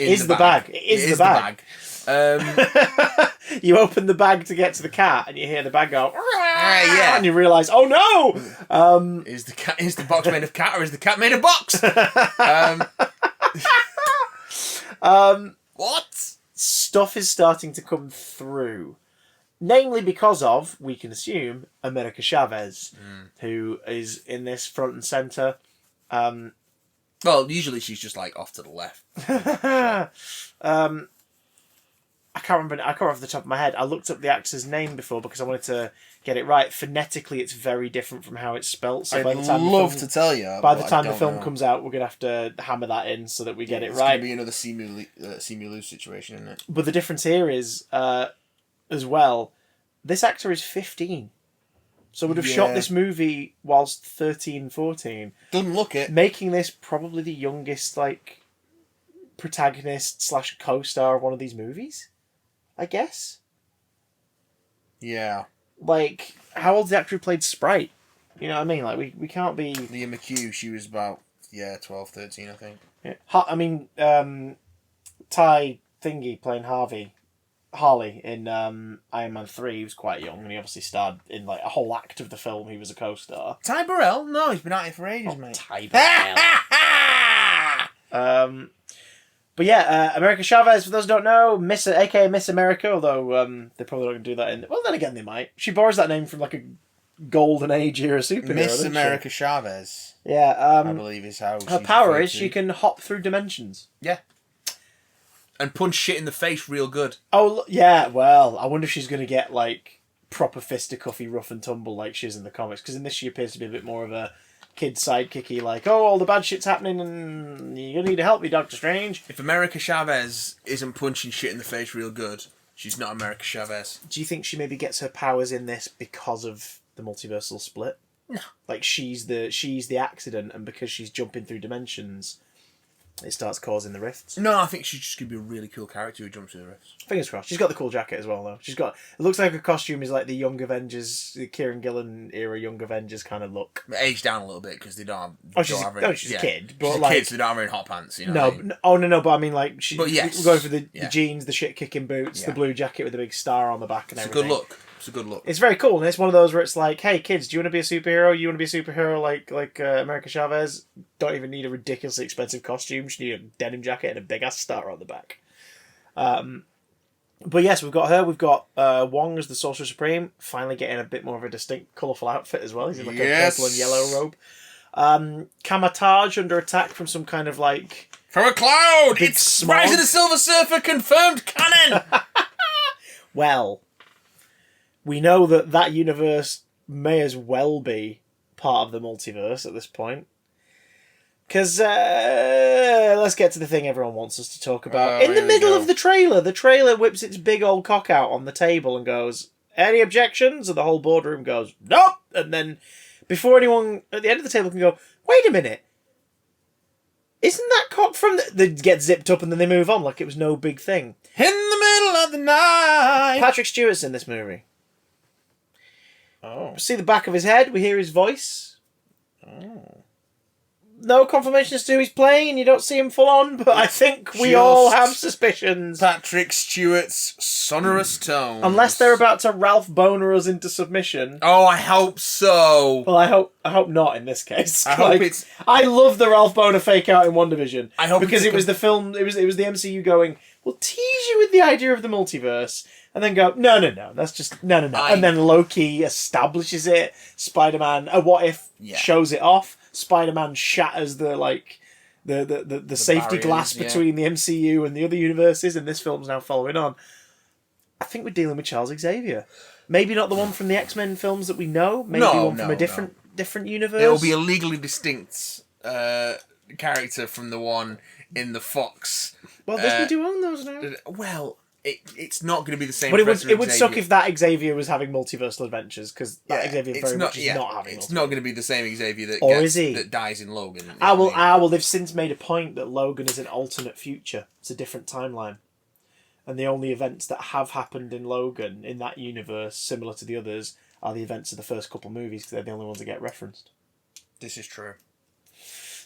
Is the bag. It is the bag. You open the bag to get to the cat, and you hear the bag go. Yeah. And you realise, oh no! Is the box made of cat, or is the cat made of box? What? Stuff is starting to come through. Namely because of, we can assume, America Chavez, who is in this front and centre. Well, usually she's just like off to the left. I can't remember off the top of my head. I looked up the actor's name before because I wanted to get it right. Phonetically, it's very different from how it's spelt. So I'd love to tell you. By the time the film comes out, we're going to have to hammer that in so that we get it right. It's going to be another Simu situation, isn't it? But the difference here is, as well, this actor is 15. So would have shot this movie whilst 13, 14. Doesn't look it. Making this probably the youngest, protagonist / co-star of one of these movies, I guess. Yeah. How old's the actor who played Sprite? You know what I mean? We can't be... Leah McHugh, she was about, 12, 13, I think. Yeah. Ty Thingy playing Harley in Iron Man 3, he was quite young, and he obviously starred in a whole act of the film. He was a co-star. Ty Burrell? No, he's been out here for ages, mate. Ty Burrell. But yeah, America Chavez, for those who don't know, aka Miss America, although they're probably not going to do that in... Well, then again, they might. She borrows that name from a golden age era superhero. Miss America Chavez. Yeah. I believe is how her power is she can hop through dimensions. Yeah. And punch shit in the face real good. Oh, yeah, well, I wonder if she's going to get, proper fisticuffy rough and tumble like she is in the comics, because in this she appears to be a bit more of a kid sidekicky, all the bad shit's happening and you're going to need to help me, Doctor Strange. If America Chavez isn't punching shit in the face real good, she's not America Chavez. Do you think she maybe gets her powers in this because of the multiversal split? No. She's the accident, and because she's jumping through dimensions, it starts causing the rifts. No, I think she's just going to be a really cool character who jumps through the rifts. Fingers crossed. She's got the cool jacket as well, though. It looks like her costume is like the Young Avengers, the Kieran Gillen era Young Avengers kind of look. Aged down a little bit because they don't Oh, she's a kid. But she's like, a kid, so they don't have her in hot pants. You know no, but I mean, like, but yes. we're going for the jeans, the shit-kicking boots, the blue jacket with the big star on the back and everything. It's a good look. It's a good look. It's very cool, and it's one of those where it's like, hey, kids, do you want to be a superhero? You want to be a superhero like America Chavez? Don't even need a ridiculously expensive costume. Just need a denim jacket and a big-ass star on the back. But yes, we've got her. We've got Wong as the Sorcerer Supreme, finally getting a bit more of a distinct, colourful outfit as well. He's in like a purple and yellow robe. Kamatage under attack from some kind of like... From a cloud! Big It's smog. Rise of the Silver Surfer confirmed canon! Well, we know that universe may as well be part of the multiverse at this point. Because let's get to the thing everyone wants us to talk about. In the middle of the trailer whips its big old cock out on the table and goes, any objections? And the whole boardroom goes, nope! And then before anyone at the end of the table can go, wait a minute, isn't that cock from they get zipped up and then they move on like it was no big thing. In the middle of the night! Patrick Stewart's in this movie. Oh. We see the back of his head, we hear his voice. Oh. No confirmation as to who he's playing, and you don't see him full on, but I think we all have suspicions. Patrick Stewart's sonorous tones. Unless they're about to Ralph Boner us into submission. Oh, I hope so. Well, I hope not in this case. I hope it's... I love the Ralph Boner fake out in WandaVision. I hope because it was the film. It was the MCU going, we'll tease you with the idea of the multiverse, and then go, no, that's just no. And then Loki establishes it. Spider-Man, a what if shows it off. Spider-Man shatters the safety barriers, glass between the MCU and the other universes, and this film's now following on. I think we're dealing with Charles Xavier. Maybe not the one from the X-Men films that we know. Maybe one from a different universe. It'll be a legally distinct character from the one in the Fox. Well, Disney do own those now. Well, it's not going to be the same. But it would suck if that Xavier was having multiversal adventures, because that Xavier it's very not, much is not having. It's not going to be the same Xavier that dies in Logan. Well, they've since made a point that Logan is an alternate future. It's a different timeline, and the only events that have happened in Logan in that universe, similar to the others, are the events of the first couple movies, because they're the only ones that get referenced. This is true.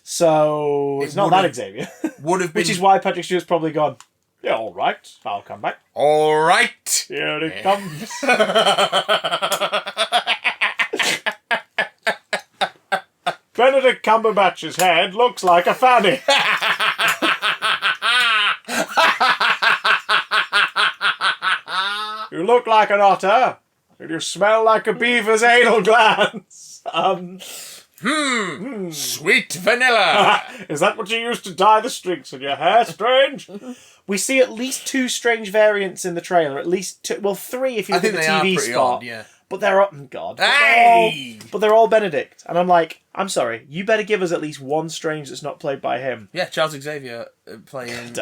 So it's not that Xavier. Would have been, which is why Patrick Stewart's probably gone. Yeah, all right. I'll come back. All right. Here it comes. Benedict Cumberbatch's head looks like a fanny. You look like an otter, and you smell like a beaver's anal glands. Sweet vanilla. Is that what you used to dye the streaks in your hair, Strange? We see at least 2 Strange variants in the trailer. At least 2. Well, 3 if you look at the TV spot. Odd, yeah. But they're all... God. Hey! But they're all Benedict. And I'm like, I'm sorry. You better give us at least one Strange that's not played by him. Yeah, Charles Xavier playing...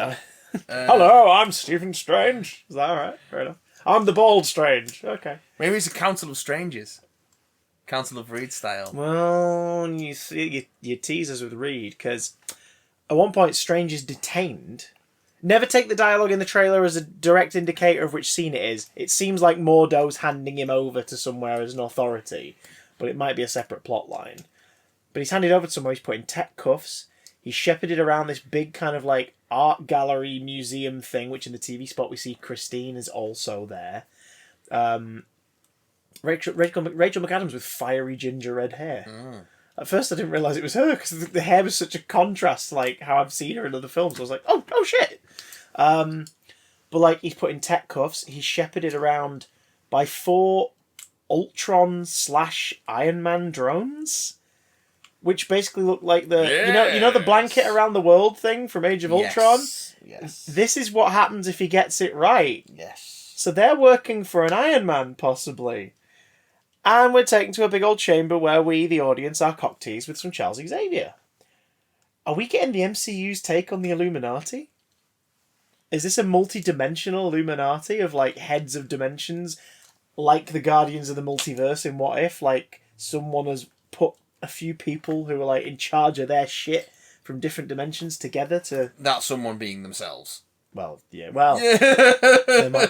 Hello, I'm Stephen Strange. Is that alright? Fair enough. I'm the bald Strange. Okay. Maybe it's a Council of Strangers. Council of Reed style. Well, you see, you tease us with Reed, because at one point Strange is detained. Never take the dialogue in the trailer as a direct indicator of which scene it is. It seems like Mordo's handing him over to somewhere as an authority, but it might be a separate plot line. But he's handed over to somewhere, he's put in tech cuffs, he's shepherded around this big kind of like art gallery museum thing, which in the TV spot we see Christine is also there. Rachel McAdams with fiery ginger red hair. At first I didn't realise it was her, because the hair was such a contrast to like how I've seen her in other films. I was like, oh shit! But like, he's put in tech cuffs, he's shepherded around by 4 Ultron/Iron Man drones, which basically look like the you know the blanket around the world thing from Age of Ultron? Yes. This is what happens if he gets it right. Yes. So they're working for an Iron Man, possibly. And we're taken to a big old chamber where we, the audience, are cock-teased with some Charles Xavier. Are we getting the MCU's take on the Illuminati? Is this a multi-dimensional Illuminati of, like, heads of dimensions? Like the Guardians of the Multiverse in What If? Like, someone has put a few people who are, like, in charge of their shit from different dimensions together to... That someone being themselves. Well, yeah, well, there might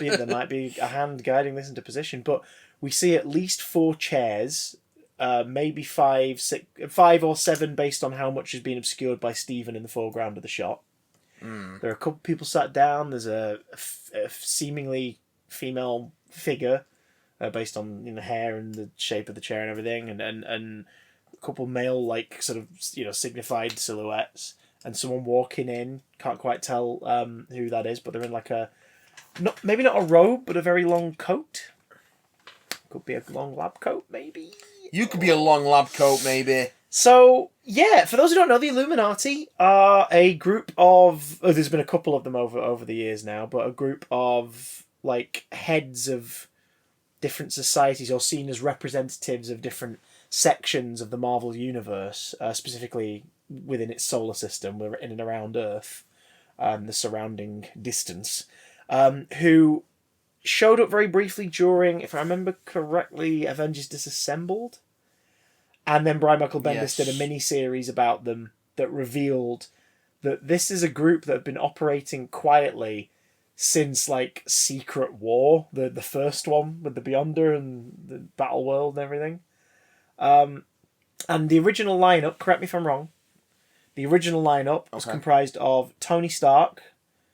be a hand guiding this into position, but we see at least 4 chairs, maybe 5 or 7 based on how much has been obscured by Stephen in the foreground of the shot. There are a couple people sat down. There's a seemingly female figure based on the hair and the shape of the chair and everything, and a couple male sort of signified silhouettes, and someone walking in. Can't quite tell who that is, but they're in maybe not a robe, but a very long coat. Could be a long lab coat, maybe. You could be a long lab coat, maybe. So, yeah, for those who don't know, the Illuminati are a group of... Oh, there's been a couple of them over the years now, but a group of, heads of different societies, or seen as representatives of different sections of the Marvel Universe, specifically within its solar system, in and around Earth, the surrounding distance, who showed up very briefly during, if I remember correctly, Avengers Disassembled. And then Brian Michael Bendis did a mini-series about them that revealed that this is a group that have been operating quietly since, Secret War, the first one with the Beyonder and the Battle World and everything. And the original lineup, correct me if I'm wrong, the original lineup was comprised of Tony Stark.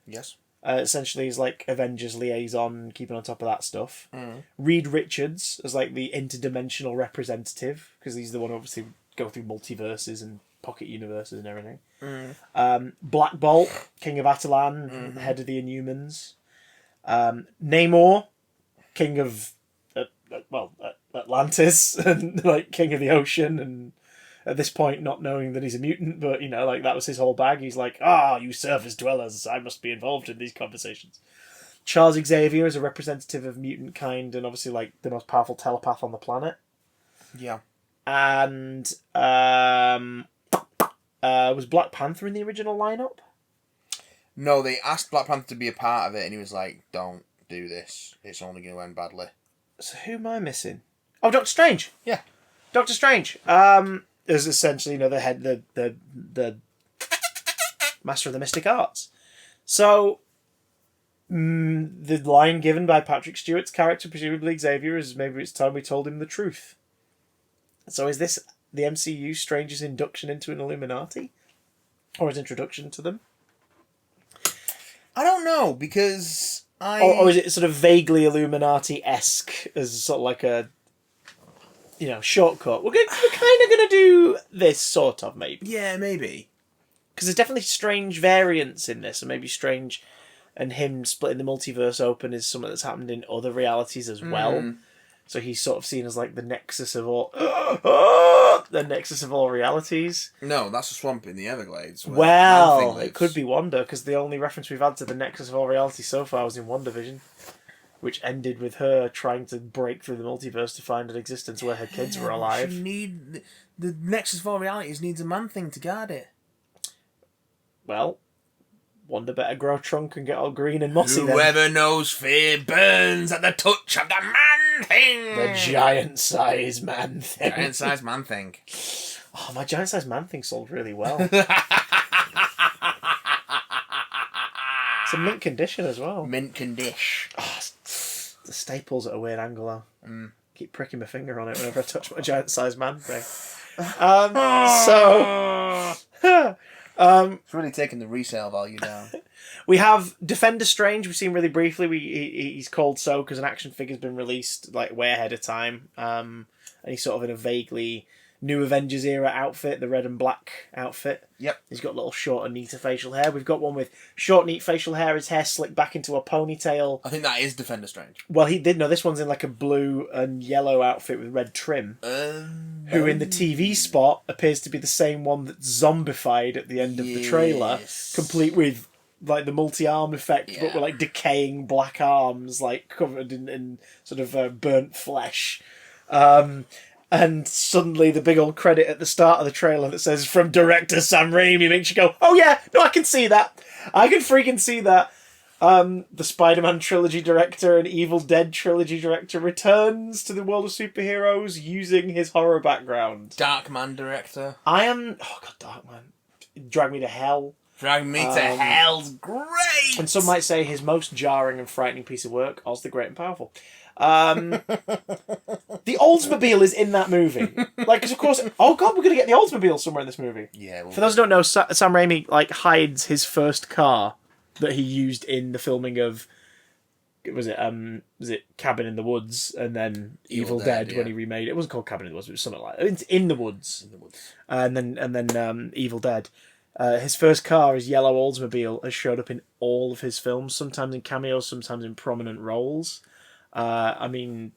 Yes. Essentially, he's Avengers liaison, keeping on top of that stuff. Reed Richards as the interdimensional representative, because he's the one who obviously go through multiverses and pocket universes and everything. Black Bolt, King of Atalan, head of the Inhumans. Namor, King of Atlantis, and King of the Ocean, and at this point not knowing that he's a mutant, but that was his whole bag. He's you surface dwellers, I must be involved in these conversations. Charles Xavier is a representative of mutant kind, and obviously the most powerful telepath on the planet. Yeah. And was Black Panther in the original lineup? No, they asked Black Panther to be a part of it, and he was like, "Don't do this. It's only going to end badly." So who am I missing? Oh, Doctor Strange. Yeah. Doctor Strange. Is essentially, the head, the master of the mystic arts. So, the line given by Patrick Stewart's character, presumably Xavier, is maybe it's time we told him the truth. So is this the MCU Strange's induction into an Illuminati? Or his introduction to them? I don't know, because Or is it sort of vaguely Illuminati-esque as sort of a... shortcut. We're kind of going to do this, sort of, maybe. Yeah, maybe. Because there's definitely strange variants in this, and maybe Strange and him splitting the multiverse open is something that's happened in other realities as well. So he's sort of seen as the nexus of all... the nexus of all realities. No, that's a swamp in the Everglades. Well, it could be Wanda, because the only reference we've had to the nexus of all realities so far was in WandaVision, which ended with her trying to break through the multiverse to find an existence where her kids were alive. The Nexus of all realities needs a man thing to guard it. Well, Wanda better grow a trunk and get all green and mossy. Whoever knows fear burns at the touch of the man thing. The giant-sized man thing. Giant-sized man thing. Oh, my giant-sized man thing sold really well. It's a mint condition as well. Mint condish. Oh, the staples at a weird angle though. Keep pricking my finger on it whenever I touch my giant-sized man thing. It's really taking the resale value down. We have Defender Strange. We've seen really briefly. He's called so because an action figure's been released way ahead of time, and he's sort of in a vaguely New Avengers era outfit, the red and black outfit. Yep. He's got little short and neater facial hair. We've got one with short, neat facial hair, his hair slicked back into a ponytail. I think that is Defender Strange. Well, he did. No, this one's in a blue and yellow outfit with red trim. Who in the TV spot appears to be the same one that's zombified at the end of the trailer, complete with the multi-arm effect, but with decaying black arms, covered in sort of burnt flesh. And suddenly the big old credit at the start of the trailer that says, from director Sam Raimi, makes you go, oh yeah, no, I can see that. I can freaking see that. The Spider-Man trilogy director and Evil Dead trilogy director returns to the world of superheroes using his horror background. Darkman director. Oh god, Darkman. Drag Me to Hell. Drag Me to Hell's great! And some might say his most jarring and frightening piece of work, Oz the Great and Powerful. The Oldsmobile is in that movie. Like, 'cause of course, oh god, we're going to get the Oldsmobile somewhere in this movie. Yeah. For those who don't know, Sam Raimi, like, hides his first car that he used in the filming of... Was it Cabin in the Woods and then Evil Dead when he remade it? It wasn't called Cabin in the Woods, it was something like that. It's In the Woods. And then Evil Dead. His first car, his yellow Oldsmobile, has showed up in all of his films, sometimes in cameos, sometimes in prominent roles. Spider-Man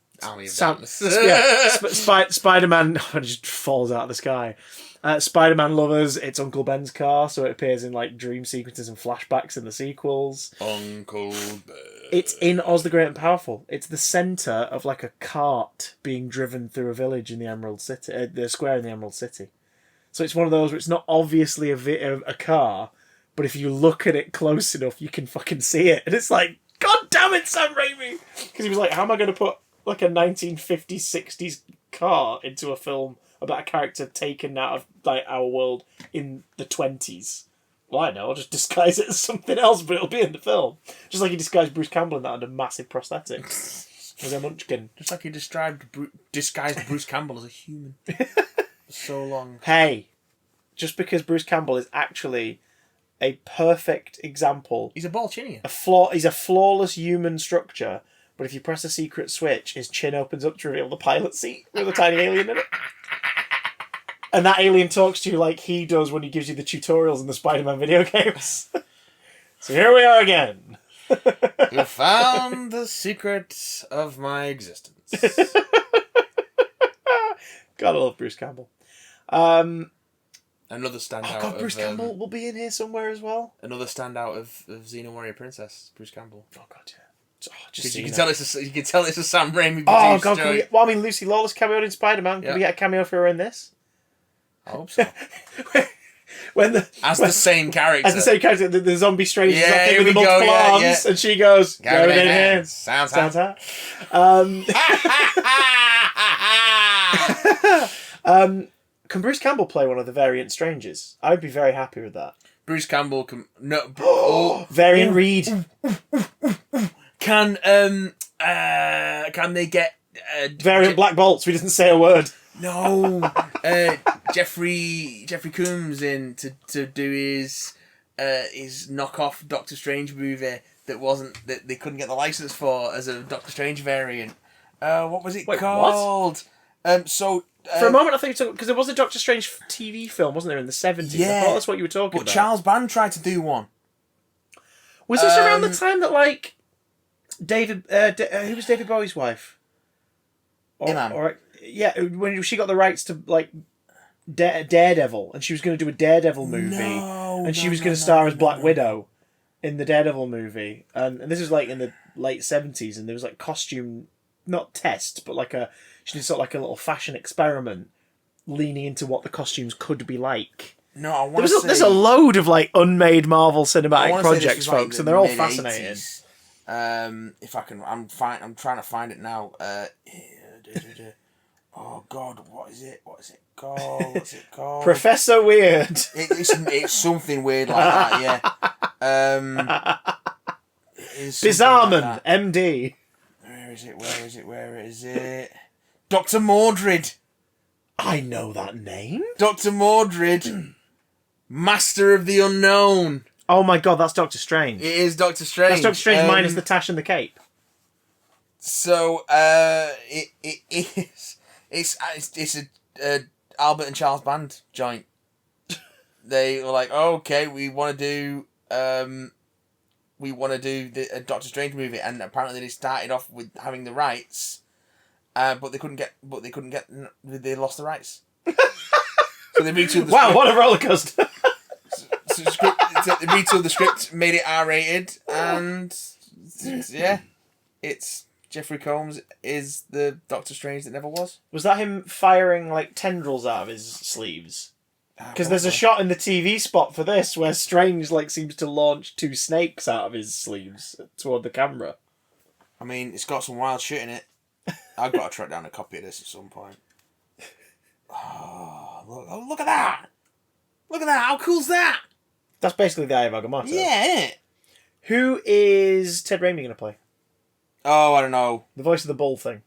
just falls out of the sky. Spider-Man lovers, it's Uncle Ben's car, so it appears in like dream sequences and flashbacks in the sequels. Uncle Ben. It's in Oz the Great and Powerful. It's the centre of like a cart being driven through a village in the Emerald City, the square in the Emerald City. So it's one of those where it's not obviously a car, but if you look at it close enough, you can fucking see it. And it's like, God damn it, Sam Raimi! Because he was like, how am I going to put like a 1950s, 60s car into a film about a character taken out of like our world in the 20s? Well, I know, I'll just disguise it as something else, but it'll be in the film. Just like he disguised Bruce Campbell in that under massive prosthetics. As a munchkin. Just like he disguised Bruce Campbell as a human. For so long. Hey, just because Bruce Campbell is actually a perfect example. He's a Balchinian. He's a flawless human structure, but if you press a secret switch, his chin opens up to reveal the pilot seat with a tiny alien in it. And that alien talks to you like he does when he gives you the tutorials in the Spider-Man video games. So here we are again. You found the secret of my existence. Gotta love Bruce Campbell. Another standout. Oh god, Bruce Campbell will be in here somewhere as well. Another standout of Xena Warrior Princess, Bruce Campbell. Oh god, yeah. You can tell it's a Sam Raimi. Oh god, Lucy Lawless cameoed in Spider-Man. Can we get a cameo for her in this? I hope so. The same character. As the same character, the zombie stranger here with the multiple arms, and she goes, "Go in hands." Sounds hot. Can Bruce Campbell play one of the variant strangers? I'd be very happy with that. Bruce Campbell can Variant Reed. Can they get variant Black Bolts? We didn't say a word. No, Jeffrey Combs in to do his knockoff Doctor Strange movie that they couldn't get the license for as a Doctor Strange variant. What was it called? What? For a moment, I think because there was a Doctor Strange TV film, wasn't there, in the 70s? Yeah, I thought that's what you were talking about. But Charles Band tried to do one. Was this around the time that like David? Who was David Bowie's wife? When she got the rights to like Daredevil, and she was going to do a Daredevil movie, and she was going to star as Black Widow in the Daredevil movie, and this was like in the late 70s, and there was like costume, not test, but like she did sort of like a little fashion experiment, leaning into what the costumes could be like. No, I want to say there's a load of like unmade Marvel cinematic projects, folks, and they're all fascinating. If I can, I'm trying to find it now. Oh God, what is it called? What's it called? Professor Weird. It's something weird like that, yeah. Bizarreman, like MD. Where is it? Dr. Mordred. I know that name. Dr. Mordred. Master of the Unknown. Oh my god, that's Doctor Strange. It is Doctor Strange. That's Doctor Strange minus the tash and the cape. So, it's a Albert and Charles Band joint. They were like, okay, we want to do a Doctor Strange movie, and apparently they started off with having the rights, but they lost the rights. So they retooled the wow, script. what a roller coaster! So they retooled the script, made it R-rated, and yeah, it's Jeffrey Combs is the Doctor Strange that never was. Was that him firing like tendrils out of his sleeves? Because there's a shot in the TV spot for this where Strange like seems to launch two snakes out of his sleeves toward the camera. I mean, it's got some wild shit in it. I've got to track down a copy of this at some point. Oh, look at that! Look at that! How cool's that? That's basically the Eye of Agamotto. Yeah, isn't it? Who is Ted Raimi going to play? Oh, I don't know. The voice of the bull thing.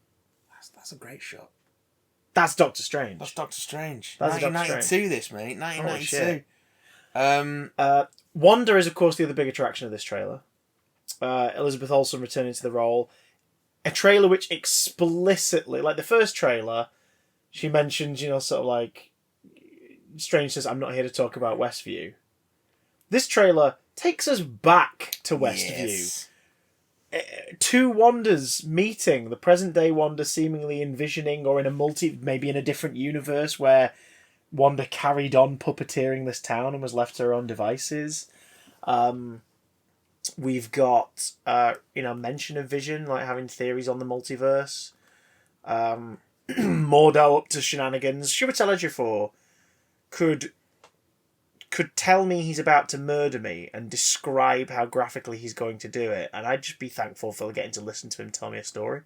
That's a great shot. That's Doctor Strange. That's Doctor Strange. That's 1992, this, mate. 1992. Wanda is, of course, the other big attraction of this trailer. Elizabeth Olsen returning to the role. A trailer which explicitly, like the first trailer, she mentions, sort of like, Strange says, I'm not here to talk about Westview. This trailer takes us back to Westview. Two Wandas meeting, the present day Wanda seemingly envisioning, or in a maybe in a different universe where Wanda carried on puppeteering this town and was left to her own devices. We've got, mention of Vision, like having theories on the multiverse. Mordo up to shenanigans. Chiwetel Ejiofor could tell me he's about to murder me and describe how graphically he's going to do it, and I'd just be thankful for getting to listen to him tell me a story.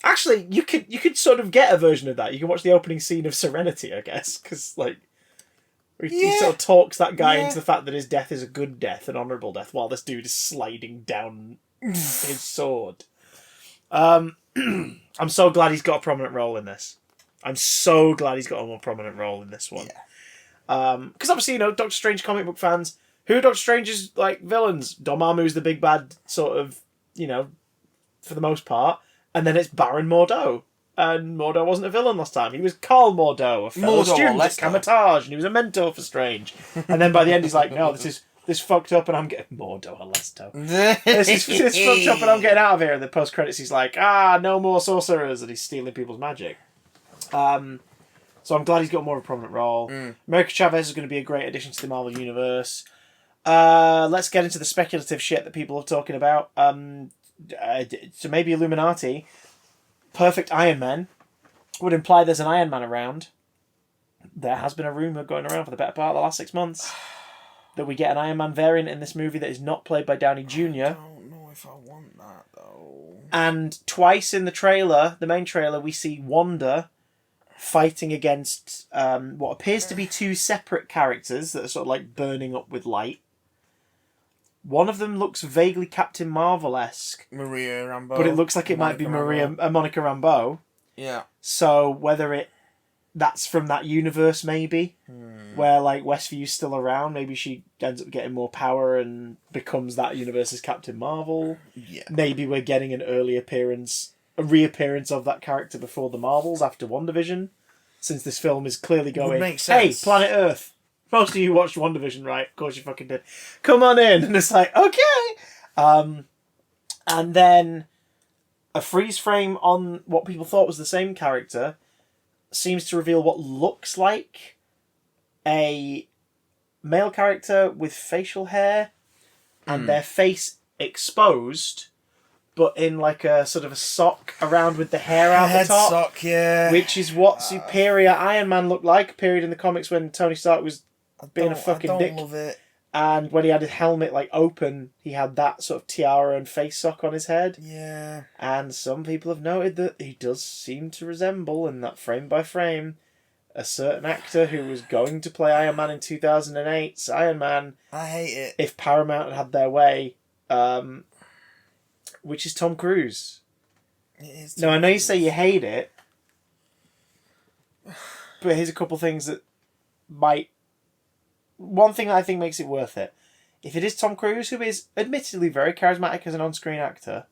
Actually, you could sort of get a version of that. You can watch the opening scene of Serenity, I guess, because he sort of talks that guy into the fact that his death is a good death, an honourable death, while this dude is sliding down his sword. I'm so glad he's got a prominent role in this. I'm so glad he's got a more prominent role in this one. Yeah. Because obviously, Doctor Strange comic book fans, who are Doctor Strange's villains? Dormammu's the big bad, sort of, for the most part, and then it's Baron Mordo. And Mordo wasn't a villain last time. He was Carl Mordo, a fellow student at Camatage, and he was a mentor for Strange. And then by the end, he's like, no, this fucked up, and I'm getting Mordo Alesto. this fucked up, and I'm getting out of here. And the post credits, he's like, no more sorcerers, and he's stealing people's magic. So I'm glad he's got more of a prominent role. America Chavez is going to be a great addition to the Marvel Universe. Let's get into the speculative shit that people are talking about. So maybe Illuminati. Perfect Iron Man would imply there's an Iron Man around. There has been a rumour going around for the better part of the last 6 months that we get an Iron Man variant in this movie that is not played by Downey Jr. I don't know if I want that, though. And twice in the trailer, the main trailer, we see Wanda fighting against what appears to be two separate characters that are sort of like burning up with light. One of them looks vaguely Captain Marvel-esque. Maria Rambeau. But it looks like it might be Monica Rambeau. Yeah. So whether that's from that universe, maybe, where Westview's still around, maybe she ends up getting more power and becomes that universe's Captain Marvel. Yeah. Maybe we're getting a reappearance of that character before the Marvels after WandaVision, since this film is clearly going, hey, Planet Earth. Most of you watched WandaVision, right? Of course you fucking did. Come on in. And it's like, okay. And then a freeze frame on what people thought was the same character seems to reveal what looks like a male character with facial hair and their face exposed, but in a sort of a sock around with the hair out the top. Sock, yeah. Which is what Superior Iron Man looked like, period in the comics when Tony Stark was being a fucking dick. I don't love it. And when he had his helmet open, he had that sort of tiara and face sock on his head. Yeah. And some people have noted that he does seem to resemble, in that frame by frame, a certain actor who was going to play Iron Man in 2008's Iron Man. I hate it. If Paramount had their way, which is Tom Cruise. It is. Now, I know you say you hate it, but here's a couple things that might... One thing that I think makes it worth it. If it is Tom Cruise, who is admittedly very charismatic as an on-screen actor,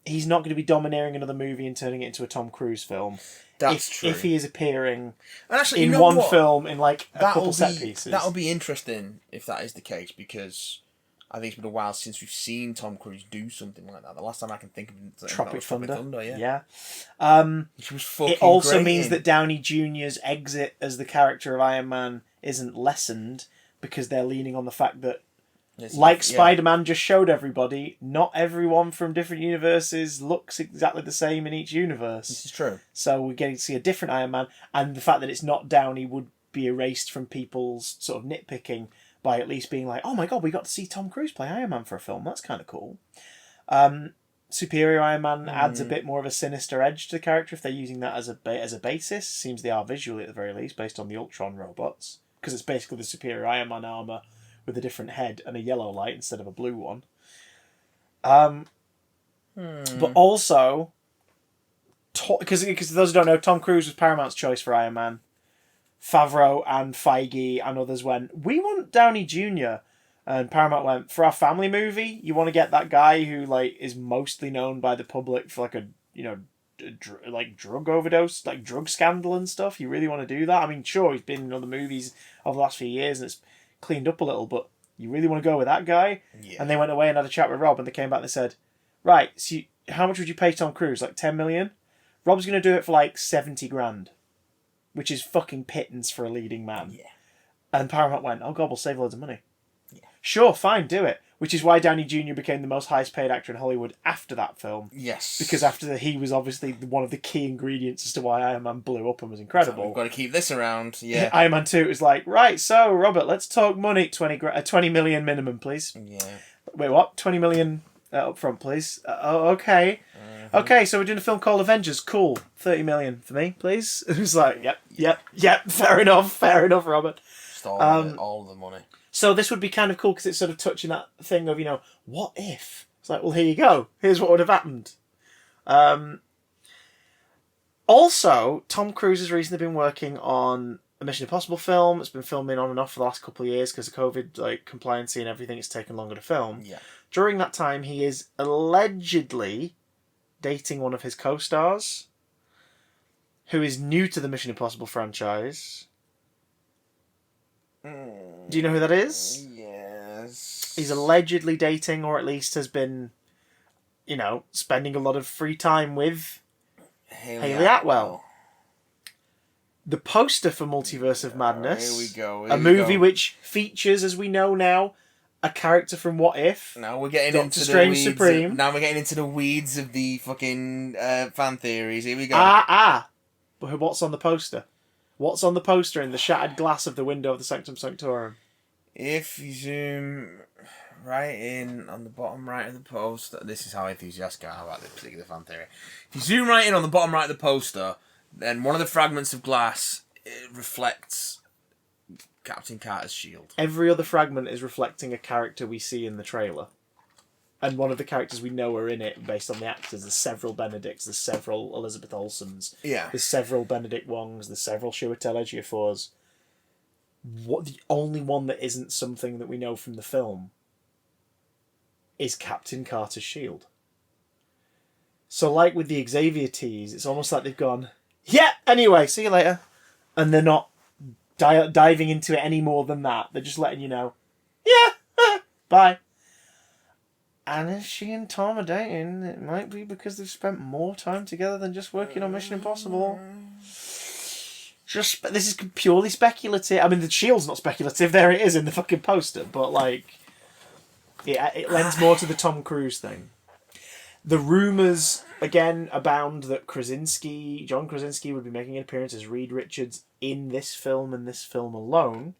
he's not going to be domineering another movie and turning it into a Tom Cruise film. That's true. If he is appearing and actually, in one film in a couple set pieces. That'll be interesting if that is the case, because I think it's been a while since we've seen Tom Cruise do something like that. The last time I can think of it, Tropic Thunder, yeah. Which was fucking it also great means that Downey Jr.'s exit as the character of Iron Man isn't lessened, because they're leaning on the fact that, Spider-Man just showed everybody, not everyone from different universes looks exactly the same in each universe. This is true. So we're getting to see a different Iron Man, and the fact that it's not Downey would be erased from people's sort of nitpicking by at least being like, oh my god, we got to see Tom Cruise play Iron Man for a film. That's kind of cool. Superior Iron Man adds a bit more of a sinister edge to the character if they're using that as a basis. Seems they are visually at the very least, based on the Ultron robots. Because it's basically the Superior Iron Man armour with a different head and a yellow light instead of a blue one. But also, because those who don't know, Tom Cruise was Paramount's choice for Iron Man. Favreau and Feige and others went, we want Downey Jr. And Paramount went, for our family movie, you want to get that guy who like is mostly known by the public for like like drug overdose, like drug scandal and stuff. You really want to do that? I mean, sure, he's been in other movies over the last few years and it's cleaned up a little, but you really want to go with that guy? Yeah. And they went away and had a chat with Rob and they came back and they said, right, so how much would you pay Tom Cruise? Like 10 million? Rob's going to do it for like 70 grand. Which is fucking pittance for a leading man. Yeah. And Paramount went, oh god, we'll save loads of money. Yeah. Sure, fine, do it. Which is why Downey Jr. became the most highest paid actor in Hollywood after that film. Yes. Because after that, he was obviously one of the key ingredients as to why Iron Man blew up and was incredible. So we've got to keep this around, yeah. Iron Man 2 was like, right, so, Robert, let's talk money. 20 million minimum, please. Yeah. Wait, what? 20 million up front, please. Oh, okay. Mm-hmm. Okay, so we're doing a film called Avengers. Cool. 30 million for me, please. It was like, yep. Fair enough, Robert. Just all the money. So this would be kind of cool because it's sort of touching that thing of, what if? It's like, well, here you go. Here's what would have happened. Also, Tom Cruise has recently been working on a Mission Impossible film. It's been filming on and off for the last couple of years because of COVID compliancy and everything. It's taken longer to film. Yeah. During that time, he is allegedly dating one of his co-stars, who is new to the Mission Impossible franchise. Do you know who that is? Yes. He's allegedly dating, or at least has been, spending a lot of free time with Haley Atwell. The poster for Multiverse of Madness. Here we go. A movie which features, as we know now, a character from What If. Now we're getting Doctor Strange Supreme. Now we're getting into the weeds of the fucking fan theories. Here we go. But what's on the poster? What's on the poster in the shattered glass of the window of the Sanctum Sanctorum? If you zoom right in on the bottom right of the poster, this is how enthusiastic I am about this particular fan theory. If you zoom right in on the bottom right of the poster, then one of the fragments of glass reflects Captain Carter's shield. Every other fragment is reflecting a character we see in the trailer. And one of the characters we know are in it based on the actors. There's several Benedicts, there's several Elizabeth Olsens, there's several Benedict Wongs, there's several Chiwetel Ejiofor. The only one that isn't something that we know from the film is Captain Carter's shield. So like with the Xavier tease, it's almost like they've gone, yeah, anyway, see you later. And they're not diving into it any more than that. They're just letting you know, yeah, bye. And if she and Tom are dating, it might be because they've spent more time together than just working on Mission Impossible. This is purely speculative. I mean, the shield's not speculative. There it is in the fucking poster. But, it lends more to the Tom Cruise thing. The rumours, again, abound that John Krasinski would be making an appearance as Reed Richards in this film and this film alone.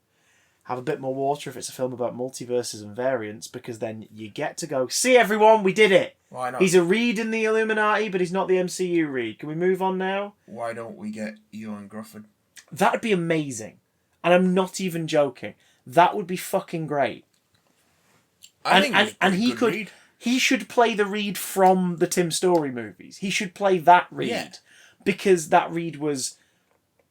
Have a bit more water if it's a film about multiverses and variants, because then you get to go, see everyone, we did it! Why not? He's a Reed in the Illuminati, but he's not the MCU Reed. Can we move on now? Why don't we get Ewan Grufford? That'd be amazing. And I'm not even joking. That would be fucking great. He should play the Reed from the Tim Story movies. He should play that Reed. Yeah. Because that Reed was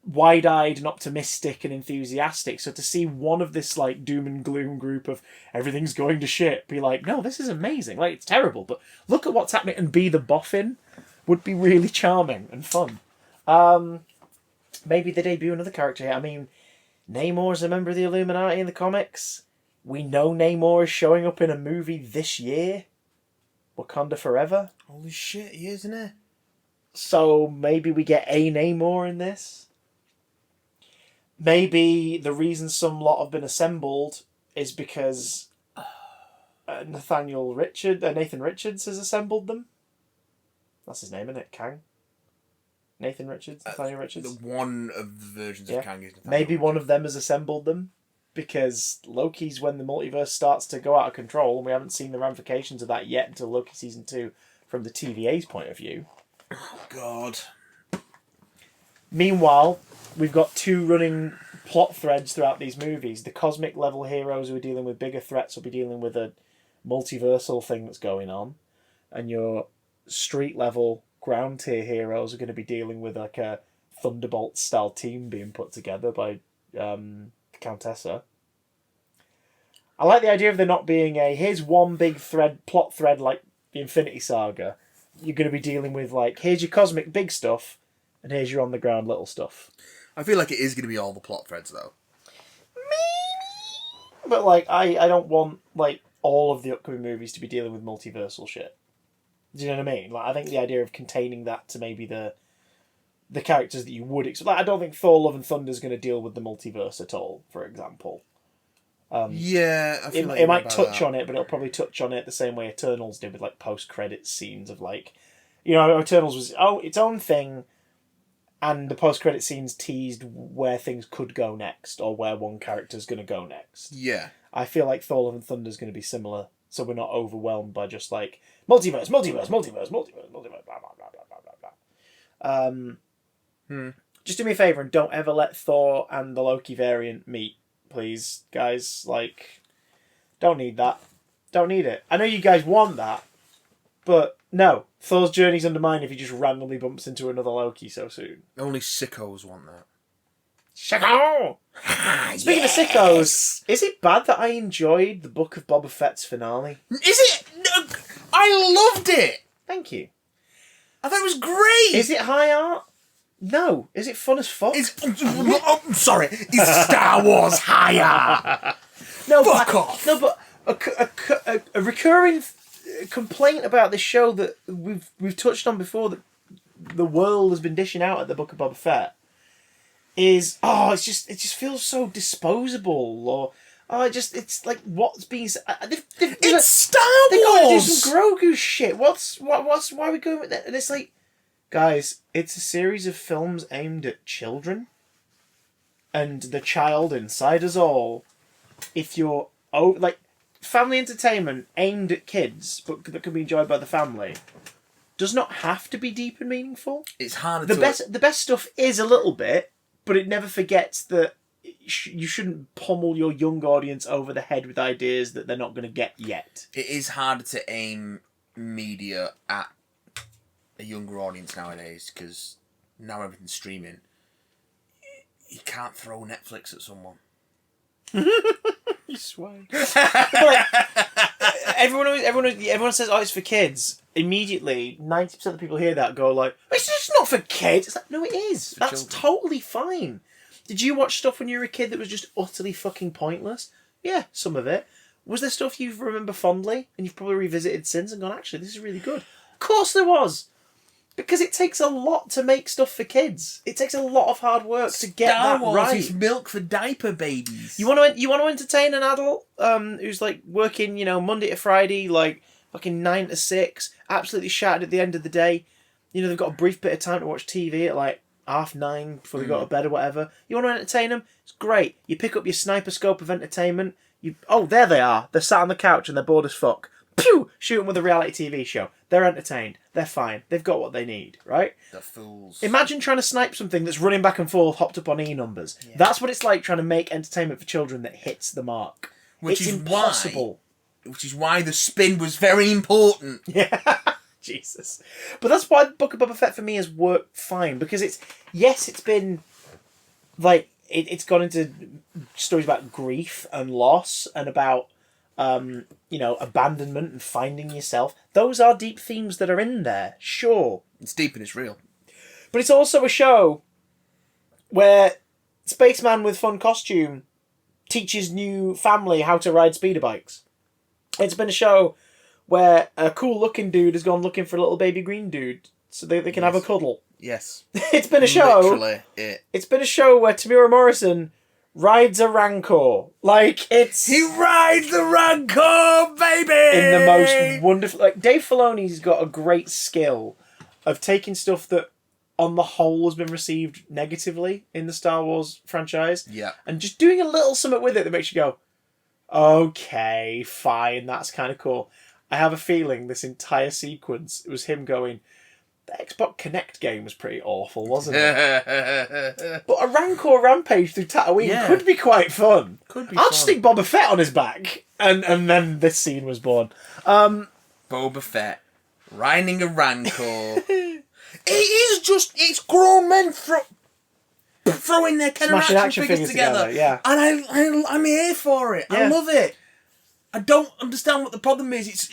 wide-eyed and optimistic and enthusiastic. So to see one of this doom and gloom group of everything's going to shit be like, no, this is amazing. It's terrible, but look at what's happening, and be the boffin would be really charming and fun. Maybe they debut another character here. I mean, Namor's a member of the Illuminati in the comics. We know Namor is showing up in a movie this year. Wakanda Forever. Holy shit, he is, isn't he? So maybe we get a Namor in this. Maybe the reason some lot have been assembled is because Nathan Richards has assembled them. That's his name, isn't it? Kang? Nathan Richards? Nathaniel Richards? One of the versions of Kang is Nathaniel Maybe Richards. one of them has assembled them, because Loki's when the multiverse starts to go out of control, and we haven't seen the ramifications of that yet until Loki Season 2 from the TVA's point of view. Oh, God. Meanwhile, we've got 2 running plot threads throughout these movies. The cosmic level heroes who are dealing with bigger threats will be dealing with a multiversal thing that's going on. And your street level ground tier heroes are going to be dealing with like a Thunderbolt style team being put together by Countessa. I like the idea of there not being here's one big plot thread like the Infinity Saga. You're going to be dealing with like, here's your cosmic big stuff, and here's your on the ground little stuff. I feel like it is going to be all the plot threads, though. Maybe. But like, I don't want like all of the upcoming movies to be dealing with multiversal shit. Do you know what I mean? Like, I think the idea of containing that to maybe the characters that you would expect. Like, I don't think Thor: Love and Thunder is going to deal with the multiverse at all, for example. Yeah, I feel it might touch on it, but it'll probably touch on it the same way Eternals did with like post-credits scenes of like, you know, Eternals was its own thing, and the post-credit scenes teased where things could go next or where one character's going to go next. Yeah. I feel like Thor: Love and Thunder is going to be similar, so we're not overwhelmed by just like multiverse, blah blah blah blah. Just do me a favour and don't ever let Thor and the Loki variant meet. Please, guys, like, don't need that. Don't need it. I know you guys want that, but no. Thor's journey's undermined if he just randomly bumps into another Loki so soon. Only sickos want that. Sicko! Speaking of sickos, is it bad that I enjoyed the Book of Boba Fett's finale? Is it? No, I loved it! Thank you. I thought it was great! Is it high art? No. Is it fun as fuck? I'm sorry. It's Star Wars higher. No, fuck off. No, but a recurring complaint about this show that we've touched on before that the world has been dishing out at the Book of Boba Fett is it just feels so disposable, or it's like what's being said. It's Star Wars. They gotta do some Grogu shit. Why are we going with that? And it's like, guys, it's a series of films aimed at children. And the child inside us all, if you're family entertainment aimed at kids, but that can be enjoyed by the family, does not have to be deep and meaningful. It's harder The best stuff is a little bit, but it never forgets that you shouldn't pummel your young audience over the head with ideas that they're not going to get yet. It is harder to aim media at a younger audience nowadays, because now everything's streaming. You can't throw Netflix at someone. You swag. Everyone says, "Oh, it's for kids." Immediately, 90% of the people hear that go like, "It's just not for kids." It's like, no, it is. That's children. Totally fine. Did you watch stuff when you were a kid that was just utterly fucking pointless? Yeah, some of it. Was there stuff you remember fondly and you've probably revisited since and gone, "Actually, this is really good"? Of course there was. Because it takes a lot to make stuff for kids. It takes a lot of hard work to get Star that Wars right. is milk for diaper babies. You want to entertain an adult who's like working, Monday to Friday, like fucking 9 to 6, absolutely shattered at the end of the day. They've got a brief bit of time to watch TV at like 9:30 before they go to bed or whatever. You want to entertain them? It's great. You pick up your sniper scope of entertainment. There they are. They're sat on the couch and they're bored as fuck. Pew! Shoot them with a reality TV show. They're entertained. They're fine. They've got what they need, right? The fools. Imagine trying to snipe something that's running back and forth, hopped up on E numbers. Yeah. That's what it's like trying to make entertainment for children that hits the mark. It's impossible. Which is why the spin was very important. Yeah. Jesus. But that's why Book of Boba Fett for me has worked fine, because it's been like it's gone into stories about grief and loss and about abandonment and finding yourself. Those are deep themes that are in there, sure. It's deep and it's real. But it's also a show where Spaceman with fun costume teaches new family how to ride speeder bikes. It's been a show where a cool looking dude has gone looking for a little baby green dude so they can have a cuddle. Yes. It's been a show. Literally it. It's been a show where Tamira Morrison rides a Rancor. He rides the Rancor, baby! In the most wonderful... Dave Filoni's got a great skill of taking stuff that, on the whole, has been received negatively in the Star Wars franchise. Yeah. And just doing a little something with it that makes you go, okay, fine, that's kind of cool. I have a feeling this entire sequence, it was him going, the Xbox Connect game was pretty awful, wasn't it? But a Rancor rampage through Tatooine could be quite fun. Could be I'll fun. just stick Boba Fett on his back. And then this scene was born. Boba Fett riding a Rancor. It's grown men throwing their kind of action figures together. Yeah. And I'm here for it. Yeah. I love it. I don't understand what the problem is.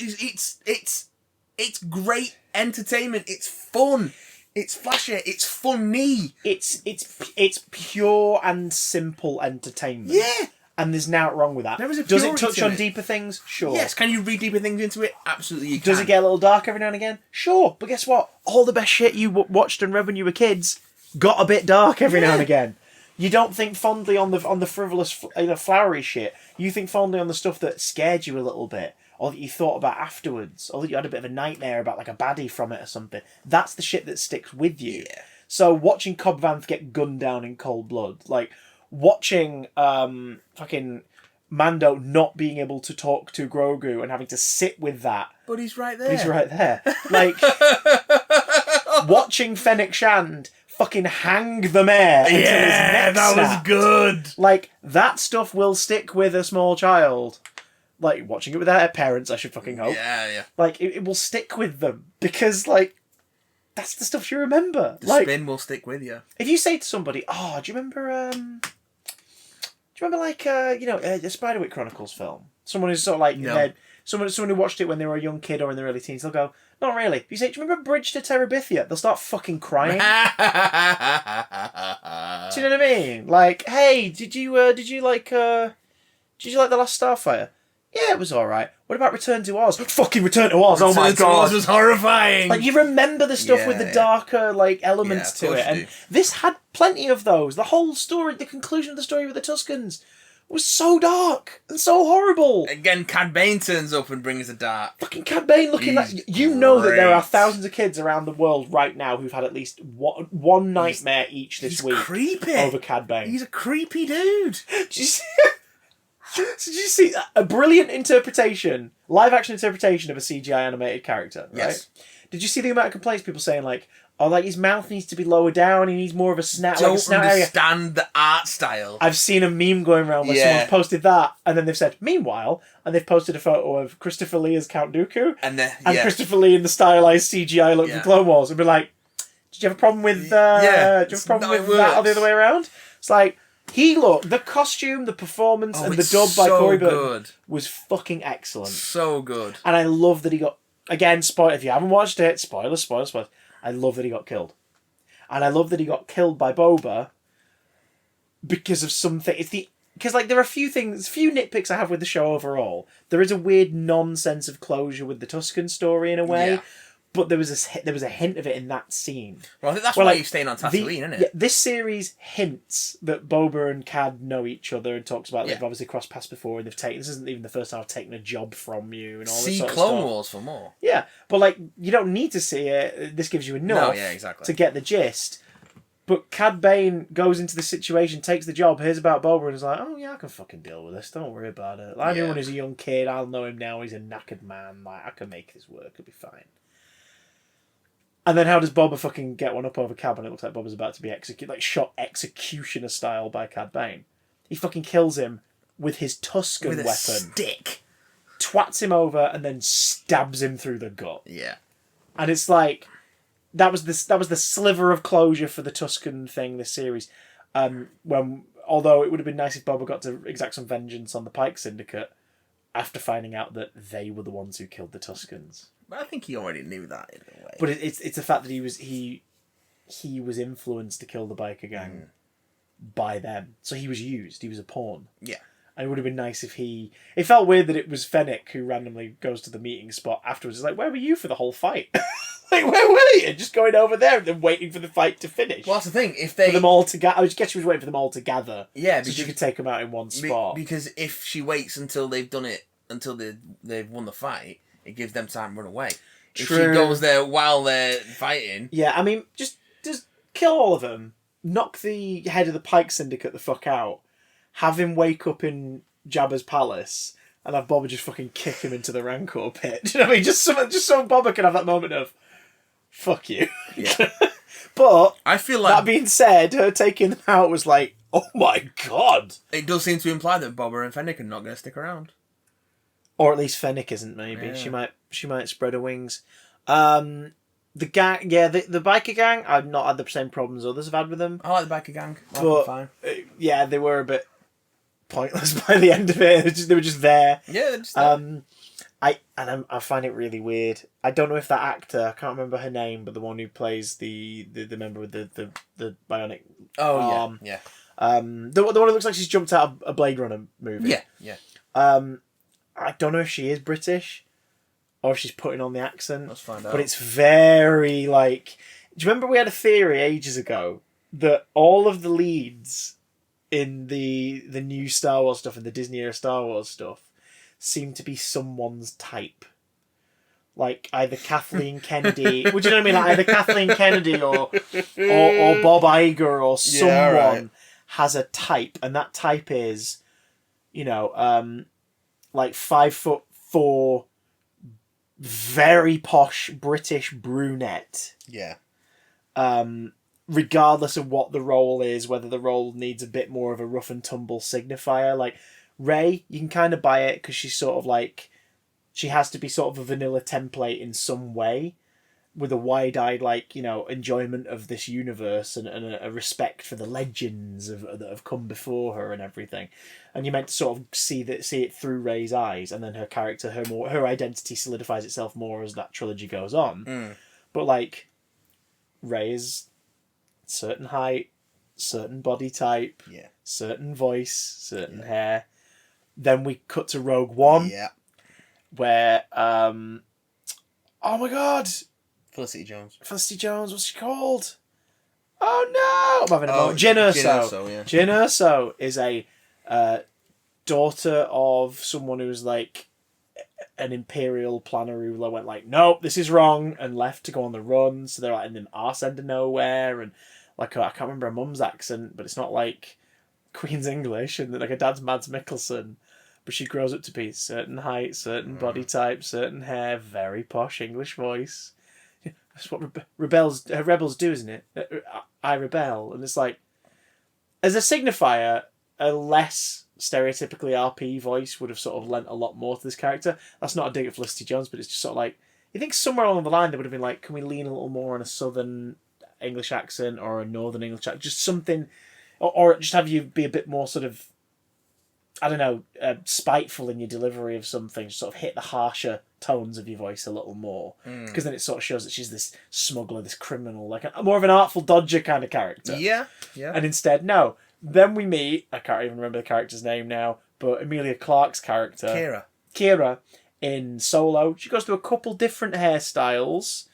It's great entertainment. It's fun. It's flashy. It's funny. It's pure and simple entertainment. Yeah. And there's nothing wrong with that. There is a Does it purity touch to on it. deeper things? Sure. Yes. Can you read deeper things into it? Absolutely, you can. Does it get a little dark every now and again? Sure. But guess what? All the best shit you watched and read when you were kids got a bit dark every now and again. You don't think fondly on the frivolous, flowery shit. You think fondly on the stuff that scared you a little bit, or that you thought about afterwards, or that you had a bit of a nightmare about like a baddie from it or something. That's the shit that sticks with you. Yeah. So watching Cobb Vanth get gunned down in cold blood, like watching fucking Mando not being able to talk to Grogu and having to sit with that. But he's right there. He's right there. Like watching Fennec Shand fucking hang the mare until his neck that was snapped. good. Like, that stuff will stick with a small child. Like, watching it with their parents, I should fucking hope. Yeah. Like, it will stick with them. Because, like, that's the stuff you remember. The like, spin will stick with you. if you say to somebody, oh, do you remember, the Spiderwick Chronicles film? Someone who's sort of like, No. someone who watched it when they were a young kid or in their early teens, they'll go, not really. If you say, do you remember Bridge to Terabithia? They'll start fucking crying. Do you know what I mean? Like, hey, did you like The Last Starfighter? Yeah, it was alright. What about Return to Oz? Fucking Return to Oz, oh my Return to Oz god. was horrifying. Like, you remember the stuff with the Yeah. darker, like, elements Yeah, to of it. course you And do. this had plenty of those. The whole story, the conclusion of the story with the Tuscans was so dark and so horrible. Again, Cad Bane turns up and brings the dark. Fucking Cad Bane looking He's like... You know that there are great. thousands of kids around the world right now who've had at least one nightmare each this He's week creepy. over Cad Bane. He's a creepy dude. Did you see... Did you see a brilliant interpretation, live action interpretation of a CGI animated character, right? Yes. Did you see the amount of complaints people saying like, oh, like his mouth needs to be lower down, he needs more of a snout, like a Don't snout area. understand the art style. I've seen a meme going around where Yeah. someone's posted that, and then they've said, meanwhile, and they've posted a photo of Christopher Lee as Count Dooku, And then, and Christopher Lee in the stylized CGI look Yeah. from Clone Wars, and be like, did you have a problem with, Yeah, do you have a problem it with that or the works. other way around? It's like, the costume, the performance, and the it's dub by so Corey Burton good. was fucking excellent. So good. And I love that he got, again, spoiler, if you haven't watched it, spoilers. I love that he got killed. And I love that he got killed by Boba because of something. Because, like, there are few nitpicks I have with the show overall. There is a weird non-sense of closure with the Tuscan story in a way. Yeah. But there was a hint of it in that scene. Well, I think that's Well, why like, he's staying on Tatooine, isn't it? Yeah, this series hints that Boba and Cad know each other and talks about they've obviously crossed paths before and they've taken. This isn't even the first time I've taken a job from you and all this See sort of Clone stuff. Wars for more. Yeah, but like you don't need to see it. This gives you enough. No, yeah, exactly. To get the gist. But Cad Bane goes into the situation, takes the job, hears about Boba, and is like, "Oh yeah, I can fucking deal with this. Don't worry about it. Like, I knew when he was a young kid. I'll know him now. He's a knackered man. Like, I can make this work. It'll be fine." And then how does Boba fucking get one up over Cad when it looks like Boba's about to be shot executioner style by Cad Bane? He fucking kills him with his Tuscan With a weapon. stick. Twats him over and then stabs him through the gut. Yeah. And it's like that was the sliver of closure for the Tuscan thing this series. Although it would have been nice if Boba got to exact some vengeance on the Pike Syndicate after finding out that they were the ones who killed the Tuscans. But I think he already knew that in a way. But it's the fact that he was influenced to kill the biker gang by them. So he was used. He was a pawn. Yeah. And it would have been nice if it felt weird that it was Fennec who randomly goes to the meeting spot afterwards. It's like, where were you for the whole fight? Like, where were you? Just going over there and then waiting for the fight to finish. Well, that's the thing. If For they... them all to gather. I guess she was waiting for them all to gather. Yeah, So because... she could take them out in one spot. Because if she waits until they've done it, until they've won the fight, it gives them time to run away. If she True. goes there while they're fighting... Yeah, I mean, just kill all of them. Knock the head of the Pike Syndicate the fuck out. Have him wake up in Jabba's palace. and have Boba just fucking kick him into the Rancor pit. Do you know what I mean? Just so Boba can have that moment of, fuck you. Yeah. But I feel like that being said, her taking them out was like, oh my god. it does seem to imply that Boba and Fennec are not going to stick around. Or at least Fennec isn't. Maybe Yeah. she might spread her wings. The gang, the biker gang. I've not had the same problems others have had with them. I like the biker gang. But Fine. Yeah, they were a bit pointless by the end of it. They were just there. Yeah, they're just there. I find it really weird. I don't know if that actor, I can't remember her name, but the one who plays the member with the bionic arm. Yeah. The one who looks like she's jumped out of a Blade Runner movie. Yeah. I don't know if she is British or if she's putting on the accent. Let's find out. But it's very like. Do you remember we had a theory ages ago that all of the leads in the new Star Wars stuff and the Disney era Star Wars stuff seem to be someone's type. Like either Kathleen Kennedy, would you know what I mean? Like either Kathleen Kennedy or Bob Iger or someone has a type, and that type is, like 5'4", very posh British brunette. Yeah. Regardless of what the role is, whether the role needs a bit more of a rough and tumble signifier, like Rey, you can kind of buy it because she's sort of like, she has to be sort of a vanilla template in some way, with a wide-eyed, like, enjoyment of this universe and a respect for the legends that have come before her and everything. And you're meant to sort of see it through Rey's eyes, and then her character, her identity solidifies itself more as that trilogy goes on. Mm. But like, Rey is certain height, certain body type, certain voice, certain hair. Then we cut to Rogue One, where oh my god, Felicity Jones, what's she called? Oh no, I'm having a moment. Jyn Erso. Jyn Erso is a daughter of someone who's like an imperial planner who went like, nope, this is wrong, and left to go on the run. So they're like in the arse end of nowhere, and like I can't remember her mum's accent, but it's not like Queen's English, and like her dad's Mads Mikkelsen, but she grows up to be certain height, certain body type, certain hair, very posh English voice. That's what rebels do, isn't it? I rebel, and it's like, as a signifier, a less stereotypically RP voice would have sort of lent a lot more to this character. That's not a dig at Felicity Jones, but it's just sort of like, you think somewhere along the line they would have been like, can we lean a little more on a southern English accent or a northern English accent, just something, or just have you be a bit more sort of, I don't know, spiteful in your delivery of something, sort of hit the harsher tones of your voice a little more, because then it sort of shows that she's this smuggler, this criminal, like a more of an Artful Dodger kind of character. Yeah. And instead, no. Then we meet, I can't even remember the character's name now, but Emilia Clarke's character, Kira, in Solo. She goes through a couple different hairstyles,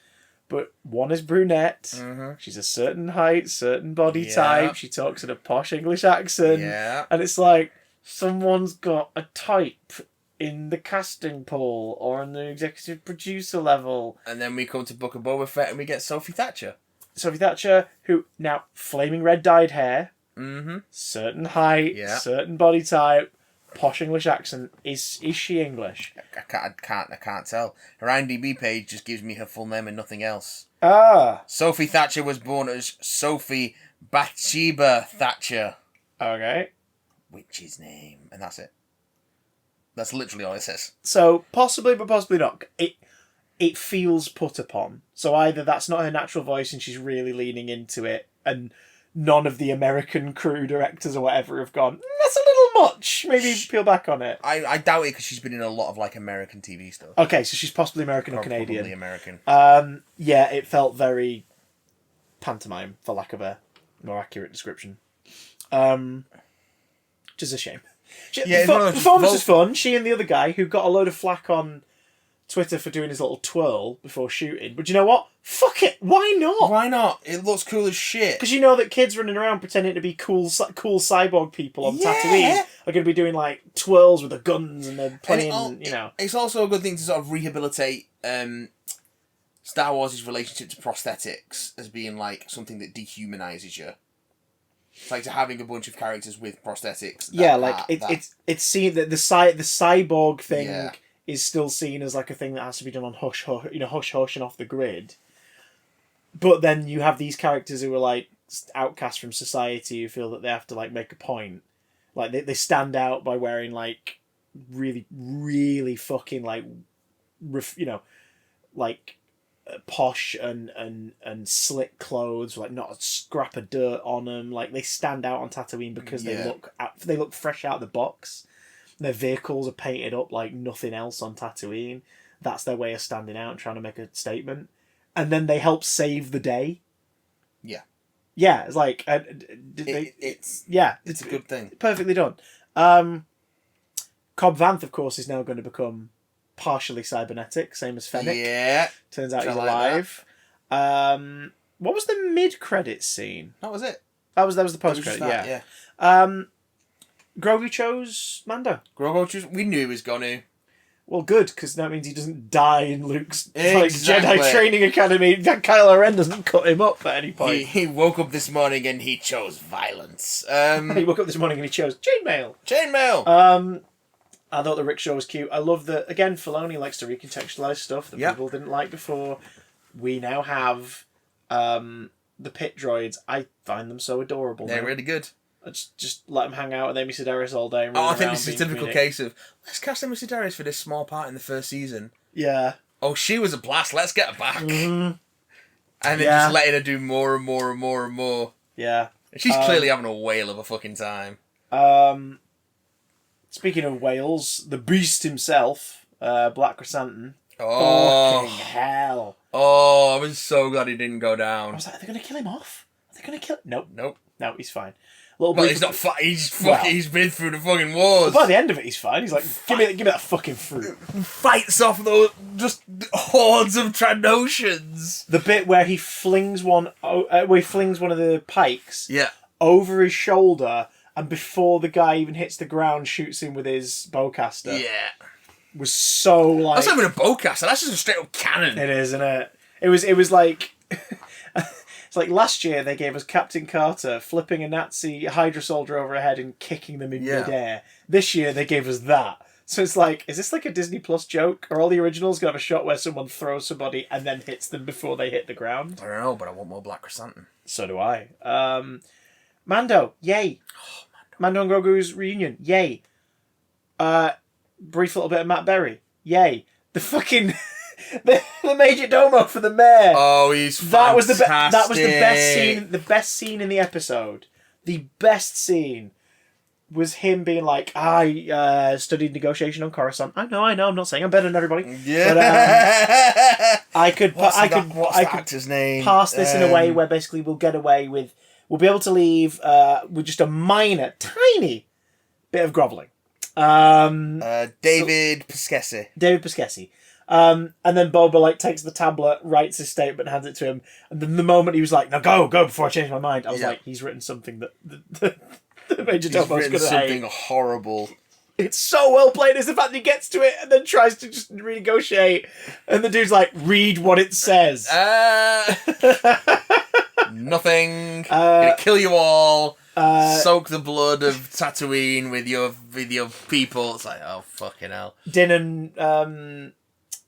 but one is brunette. Mm-hmm. She's a certain height, certain body type. She talks in a posh English accent. Yeah. And it's like, someone's got a type in the casting pool or on the executive producer level. And then we come to Book of Boba Fett and we get Sophie Thatcher. Who now flaming red dyed hair, certain height, certain body type, posh English accent. Is she English? I can't tell. Her IMDb page just gives me her full name and nothing else. Sophie Thatcher was born as Sophie Bathsheba Thatcher. Okay. Witch's name, and that's it. That's literally all it says. So possibly, but possibly not. It feels put upon. So either that's not her natural voice and she's really leaning into it, and none of the American crew directors or whatever have gone, that's a little much. Maybe peel back on it. I doubt it, because she's been in a lot of like American TV stuff. Okay, so she's possibly American or Canadian. Probably American. Yeah, it felt very pantomime, for lack of a more accurate description. Which is a shame. The performance was fun. She and the other guy, who got a load of flack on Twitter for doing his little twirl before shooting. But you know what? Fuck it. Why not? Why not? It looks cool as shit. Because you know that kids running around pretending to be cool cyborg people on Tatooine are going to be doing like twirls with the guns and they're playing, It's also a good thing to sort of rehabilitate Star Wars' relationship to prosthetics as being like something that dehumanises you. It's like having a bunch of characters with prosthetics. It's seen that the cyborg thing Yeah. is still seen as like a thing that has to be done on hush hush and off the grid. But then you have these characters who are like outcasts from society who feel that they have to like make a point. Like they stand out by wearing like really, really fucking like, like posh and slick clothes, like not a scrap of dirt on them. Like they stand out on Tatooine because they look fresh out of the box. Their vehicles are painted up like nothing else on Tatooine. That's their way of standing out and trying to make a statement. And then they help save the day. Yeah. Yeah, it's like it's a good thing. Perfectly done. Cobb Vanth, of course, is now going to become partially cybernetic, same as Fennec. Yeah. Turns out he's alive. What was the mid-credits scene? That was it. That was the post-credit, yeah. Grogu chose Mando. We knew he was going to. Well, good, because that means he doesn't die in Luke's Jedi training academy. That Kylo Ren doesn't cut him up at any point. He woke up this morning and he chose violence. He woke up this morning and he chose chainmail. Chainmail! I thought the rickshaw was cute. I love that, again, Filoni likes to recontextualise stuff that people didn't like before. We now have the pit droids. I find them so adorable. They're really good. Just let them hang out with Amy Sedaris all day. And I think this is a typical case of, let's cast Amy Sedaris for this small part in the first season. Yeah. Oh, she was a blast. Let's get her back. Mm-hmm. And then just letting her do more and more and more and more. Yeah. She's clearly having a whale of a fucking time. Speaking of whales, the beast himself, Black Chrysanthemum. Oh. Fucking hell. Oh, I was so glad he didn't go down. I was like, are they going to kill him off? Are they going to kill him? Nope. No, he's fine. He's not. He's been through the fucking wars. By the end of it, he's fine. He's like, give me that fucking fruit. Fights off those just hordes of Trandoshans. The bit where he flings one of the pikes over his shoulder, and before the guy even hits the ground, shoots him with his bowcaster. Yeah, was so like. That's not even a bowcaster. That's just a straight up cannon. It is, isn't it? It was like. It's like last year they gave us Captain Carter flipping a Nazi Hydra soldier over her head and kicking them in midair. This year they gave us that. So it's like, is this like a Disney Plus joke? Are all the originals going to have a shot where someone throws somebody and then hits them before they hit the ground? I don't know, but I want more Black Chrysanthemum. So do I. Mando, yay. Oh, Mando and Grogu's reunion, yay. Brief little bit of Matt Berry, yay. The fucking... the Major Domo for the mayor. Oh, he's fantastic. That was the best scene. The best scene in the episode. The best scene was him being like, "I studied negotiation on Coruscant. I know. I'm not saying I'm better than everybody. Yeah. But, I could what's the actor's name? Pass this in a way where basically we'll be able to leave with just a minor, tiny bit of grovelling. David Pescesi. And then Boba takes the tablet, writes his statement, hands it to him, and then the moment he was like, "No, go before I change my mind," I was like, "He's written something that the Major Domo's going to hate." Something horrible. It's so well played. Is the fact that he gets to it and then tries to just renegotiate, and the dude's like, "Read what it says." Nothing. Gonna kill you all. Soak the blood of Tatooine with your people. It's like, oh fucking hell. Din and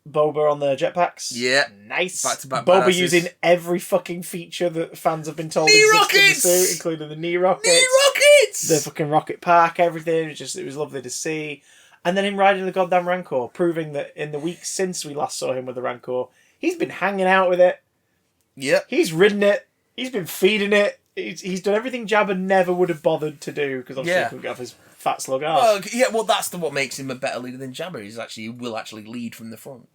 Boba on the jetpacks. Yeah. Nice. Back-to-back Boba badasses. using every fucking feature that fans have been told Knee exists rockets! in the suit, including the knee rockets. The fucking rocket pack, everything. It was lovely to see. And then him riding the goddamn Rancor, proving that in the weeks since we last saw him with the Rancor, he's been hanging out with it. Yep. He's ridden it. He's been feeding it. He's done everything Jabba never would have bothered to do, because obviously he couldn't get off his fat slug arse. Well, that's what makes him a better leader than Jabba. He will actually lead from the front.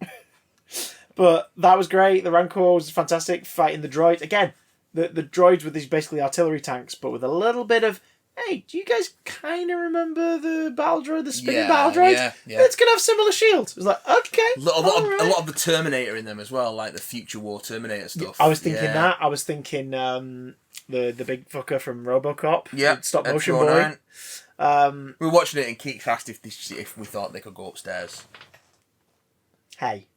But that was great. The Rancor was fantastic. Fighting the droids. Again, the droids were these basically artillery tanks, but with a little bit of, hey, do you guys kind of remember the battle droid, the spinning battle droid? Yeah. It's going to have similar shields. It was like, okay. A lot of the Terminator in them as well, like the Future War Terminator stuff. I was thinking that. I was thinking the big fucker from RoboCop. Yeah. Stop motion boy. We were watching it and Keith asked if we thought they could go upstairs. Hey,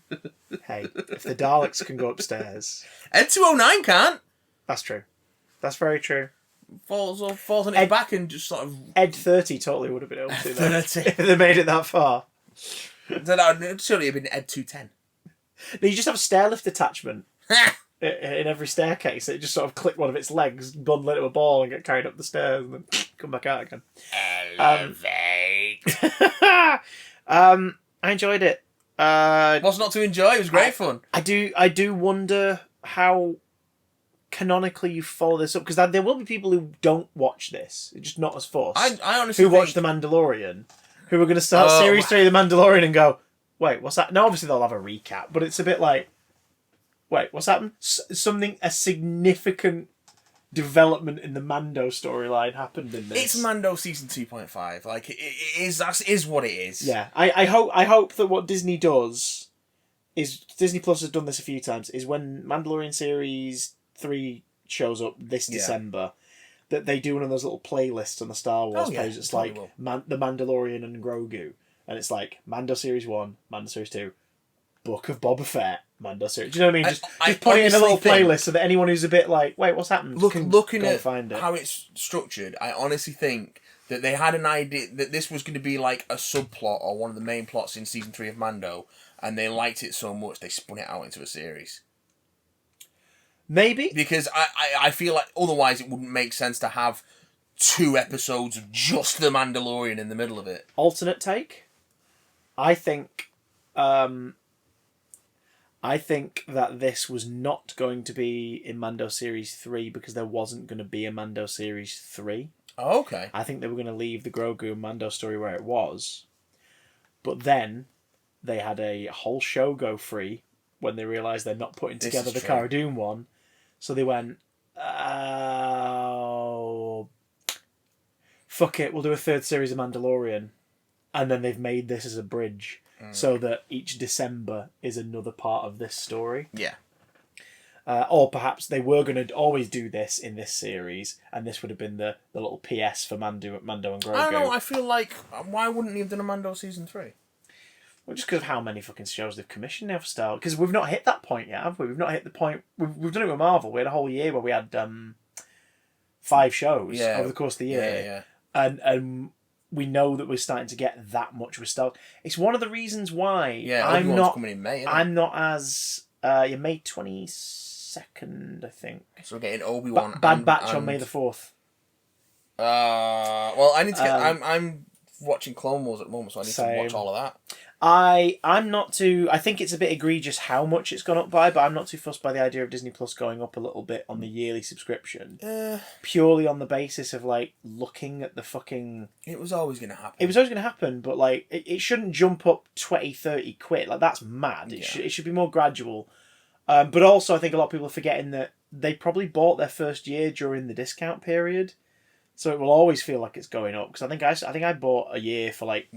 if the Daleks can go upstairs... Ed 209 can't. That's true. That's very true. Falls on its back and just sort of... Ed 30 totally would have been able to, though. 30. If they made it that far. That would surely have been Ed 210. No, you just have a stair lift attachment in every staircase. It just sort of click one of its legs, bundle it into a ball, and get carried up the stairs, and then come back out again. Elevate. I enjoyed it. What's not to enjoy? It was great fun. I do wonder how canonically you follow this up, because there will be people who don't watch this, just not as forced. I honestly who watch The Mandalorian, who are going to start Series 3 of The Mandalorian and go, wait, what's that? No, obviously they'll have a recap, but it's a bit like, wait, what's happened? A significant development in the Mando storyline happened in this. It's Mando season 2.5. Like, it is what it is. Yeah, I hope that what Disney does is, Disney Plus has done this a few times, is when Mandalorian Series 3 shows up this December, that they do one of those little playlists on the Star Wars page. It's like The Mandalorian and Grogu. And it's like Mando Series 1, Mando Series 2, Book of Boba Fett, Mando Series. Do you know what I mean? Just put it in a little playlist so that anyone who's a bit like, wait, what's happened? Looking at find it. How it's structured, I honestly think that they had an idea that this was going to be like a subplot or one of the main plots in season 3 of Mando, and they liked it so much they spun it out into a series. Maybe. Because I feel like otherwise it wouldn't make sense to have 2 episodes of just The Mandalorian in the middle of it. Alternate take. I think that this was not going to be in Mando Series 3 because there wasn't going to be a Mando Series 3. Oh, okay. I think they were going to leave the Grogu and Mando story where it was. But then they had a whole show go free when they realised they're not putting together the Cara Dune one. So they went, oh, fuck it, we'll do a 3rd series of Mandalorian. And then they've made this as a bridge so that each December is another part of this story. Yeah. Or perhaps they were going to always do this in this series, and this would have been the little PS for Mando and Grogu. I don't know, I feel like, why wouldn't you have done a Mando season 3? Well, just because of how many fucking shows they've commissioned now for Star Wars. Because we've not hit that point yet, have we? We've not hit the point... We've done it with Marvel. We had a whole year where we had 5 shows over the course of the year. Yeah. And we know that we're starting to get that much with Star Wars. It's one of the reasons why coming in May, I'm not as... May 22nd, I think. So we're getting Obi-Wan Bad Batch on May the 4th. Well, I need to get... I'm watching Clone Wars at the moment, so I need to watch all of that. I'm not too... I think it's a bit egregious how much it's gone up by, but I'm not too fussed by the idea of Disney Plus going up a little bit on the yearly subscription. Purely on the basis of, like, looking at the fucking... It was always going to happen. It was always going to happen, but, like, it shouldn't jump up 20, 30 quid. Like, that's mad. It should be more gradual. But also, I think a lot of people are forgetting that they probably bought their first year during the discount period. So it will always feel like it's going up. Because I think I bought a year for, like...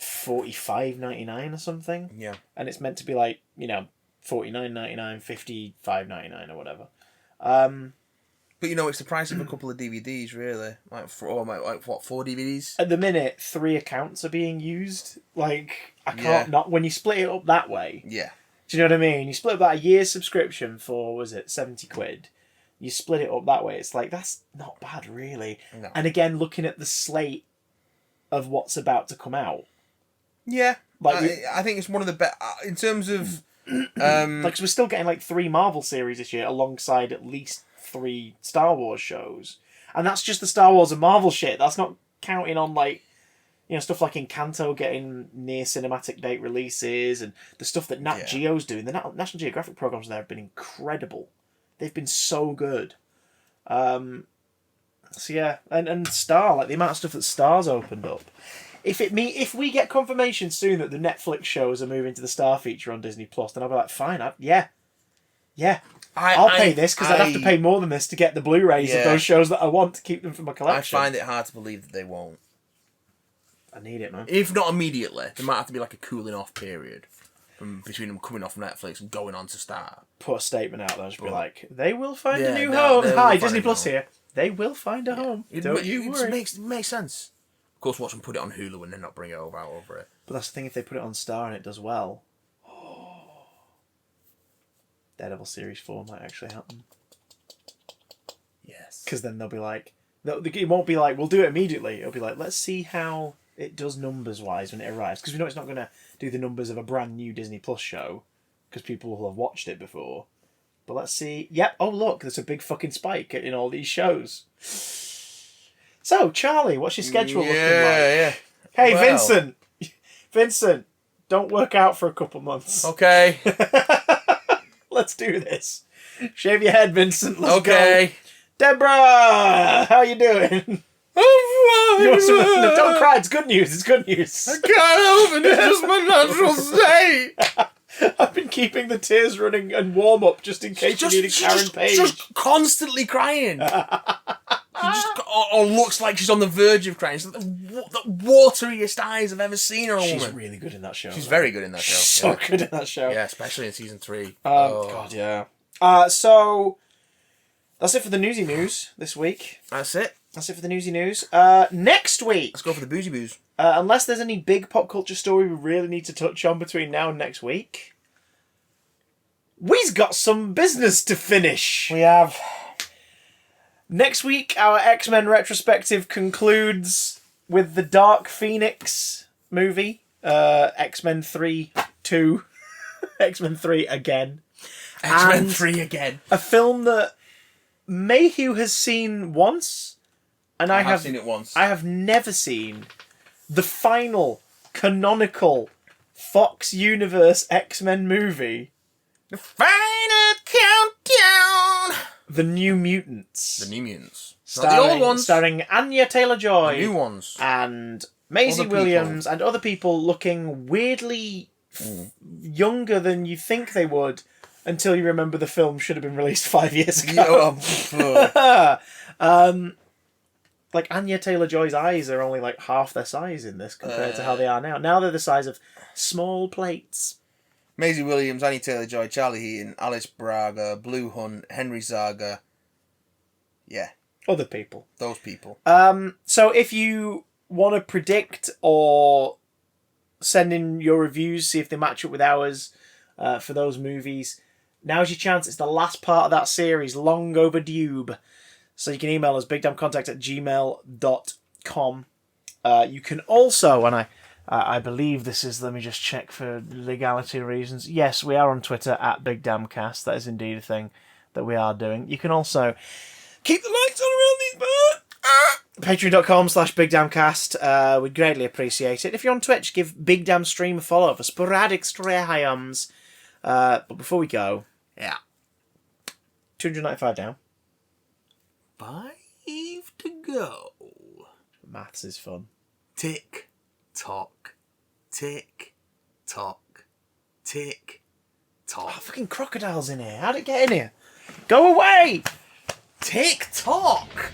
$45.99 or something. Yeah. And it's meant to be like, $49.99, $55.99 or whatever. But it's the price of a couple of DVDs, really. Like 4 DVDs? At the minute, 3 accounts are being used. Like, I can't not... When you split it up that way... Yeah. Do you know what I mean? You split up that a year's subscription for, was it, 70 quid? You split it up that way. It's like, that's not bad, really. No. And again, looking at the slate of what's about to come out. Yeah, like I think it's one of the best in terms of cause we're still getting like 3 Marvel series this year alongside at least 3 Star Wars shows, and that's just the Star Wars and Marvel shit. That's not counting on like stuff like Encanto getting near cinematic date releases and the stuff that Nat Geo's doing. The National Geographic programs there have been incredible. They've been so good. So yeah, and Star, like the amount of stuff that Star's opened up. If we get confirmation soon that the Netflix shows are moving to the Star feature on Disney Plus, then I'll be like, fine, I'll pay this because I'd have to pay more than this to get the Blu-rays of those shows that I want to keep them for my collection. I find it hard to believe that they won't. I need it, man. If not immediately, there might have to be like a cooling off period between them coming off Netflix and going on to Star. Put a statement out there, just be like, they will find a new home. Hi, Disney Plus here. They will find a home. Don't you worry. It makes sense. Of course, watch them put it on Hulu and then not bring it over it. But that's the thing, if they put it on Star and it does well, Daredevil Series 4 might actually happen. because then they'll be like, it won't be like, we'll do it immediately. It'll be like, let's see how it does numbers-wise when it arrives. Because we know it's not going to do the numbers of a brand new Disney Plus show, because people will have watched it before. But let's see. Yep. Oh, look, there's a big fucking spike in all these shows. So, Charlie, what's your schedule looking like? Yeah. Hey, well. Vincent, don't work out for a couple months. Okay. Let's do this. Shave your head, Vincent. Let's okay. go. Deborah, how you doing? I'm fine. No, don't cry. It's good news. It's good news. I can't help it. It's just my natural state. I've been keeping the tears running and warm up just in case you need a Karen Page. Just constantly crying. Or looks like she's on the verge of crying. She's the wateriest eyes I've ever seen her. She's really good in that show. She's very good in that show. So good in that show. Yeah, especially in season 3. God, yeah. So that's it for the newsy news this week. That's it. That's it for the newsy news. Next week, let's go for the boozy booze. Unless there's any big pop culture story we really need to touch on between now and next week, we've got some business to finish. We have. Next week, our X-Men retrospective concludes with the Dark Phoenix movie, X-Men 3 2, X-Men 3 again. X-Men 3 again. A film that Mayhew has seen once, and I have seen it once. I have never seen the final canonical Fox Universe X-Men movie. The final countdown. The New Mutants. The New Mutants. Starring, not the old ones. Starring Anya Taylor-Joy. The new ones. And Maisie Williams and other people looking weirdly younger than you think they would until you remember the film should have been released 5 years ago. Like Anya Taylor-Joy's eyes are only like half their size in this compared to how they are now. Now they're the size of small plates. Maisie Williams, Annie Taylor-Joy, Charlie Heaton, Alice Braga, Blue Hunt, Henry Zaga. Yeah. Other people. Those people. So if you want to predict or send in your reviews, see if they match up with ours for those movies, now's your chance. It's the last part of that series, long overdue. So you can email us, bigdamcontact@gmail.com. You can also, and I believe this is, let me just check for legality reasons. Yes, we are on Twitter @BigDamnCast. That is indeed a thing that we are doing. You can also keep the lights on around these birds. Patreon.com/BigDamnCast. We'd greatly appreciate it. If you're on Twitch, give Big Damn Stream a follow for sporadic streams. But before we go, 295 down. 5 to go. Maths is fun. Tick. Tock, tick, tock, tick, tock. Oh, fucking crocodiles in here. How'd it get in here? Go away! Tick tock!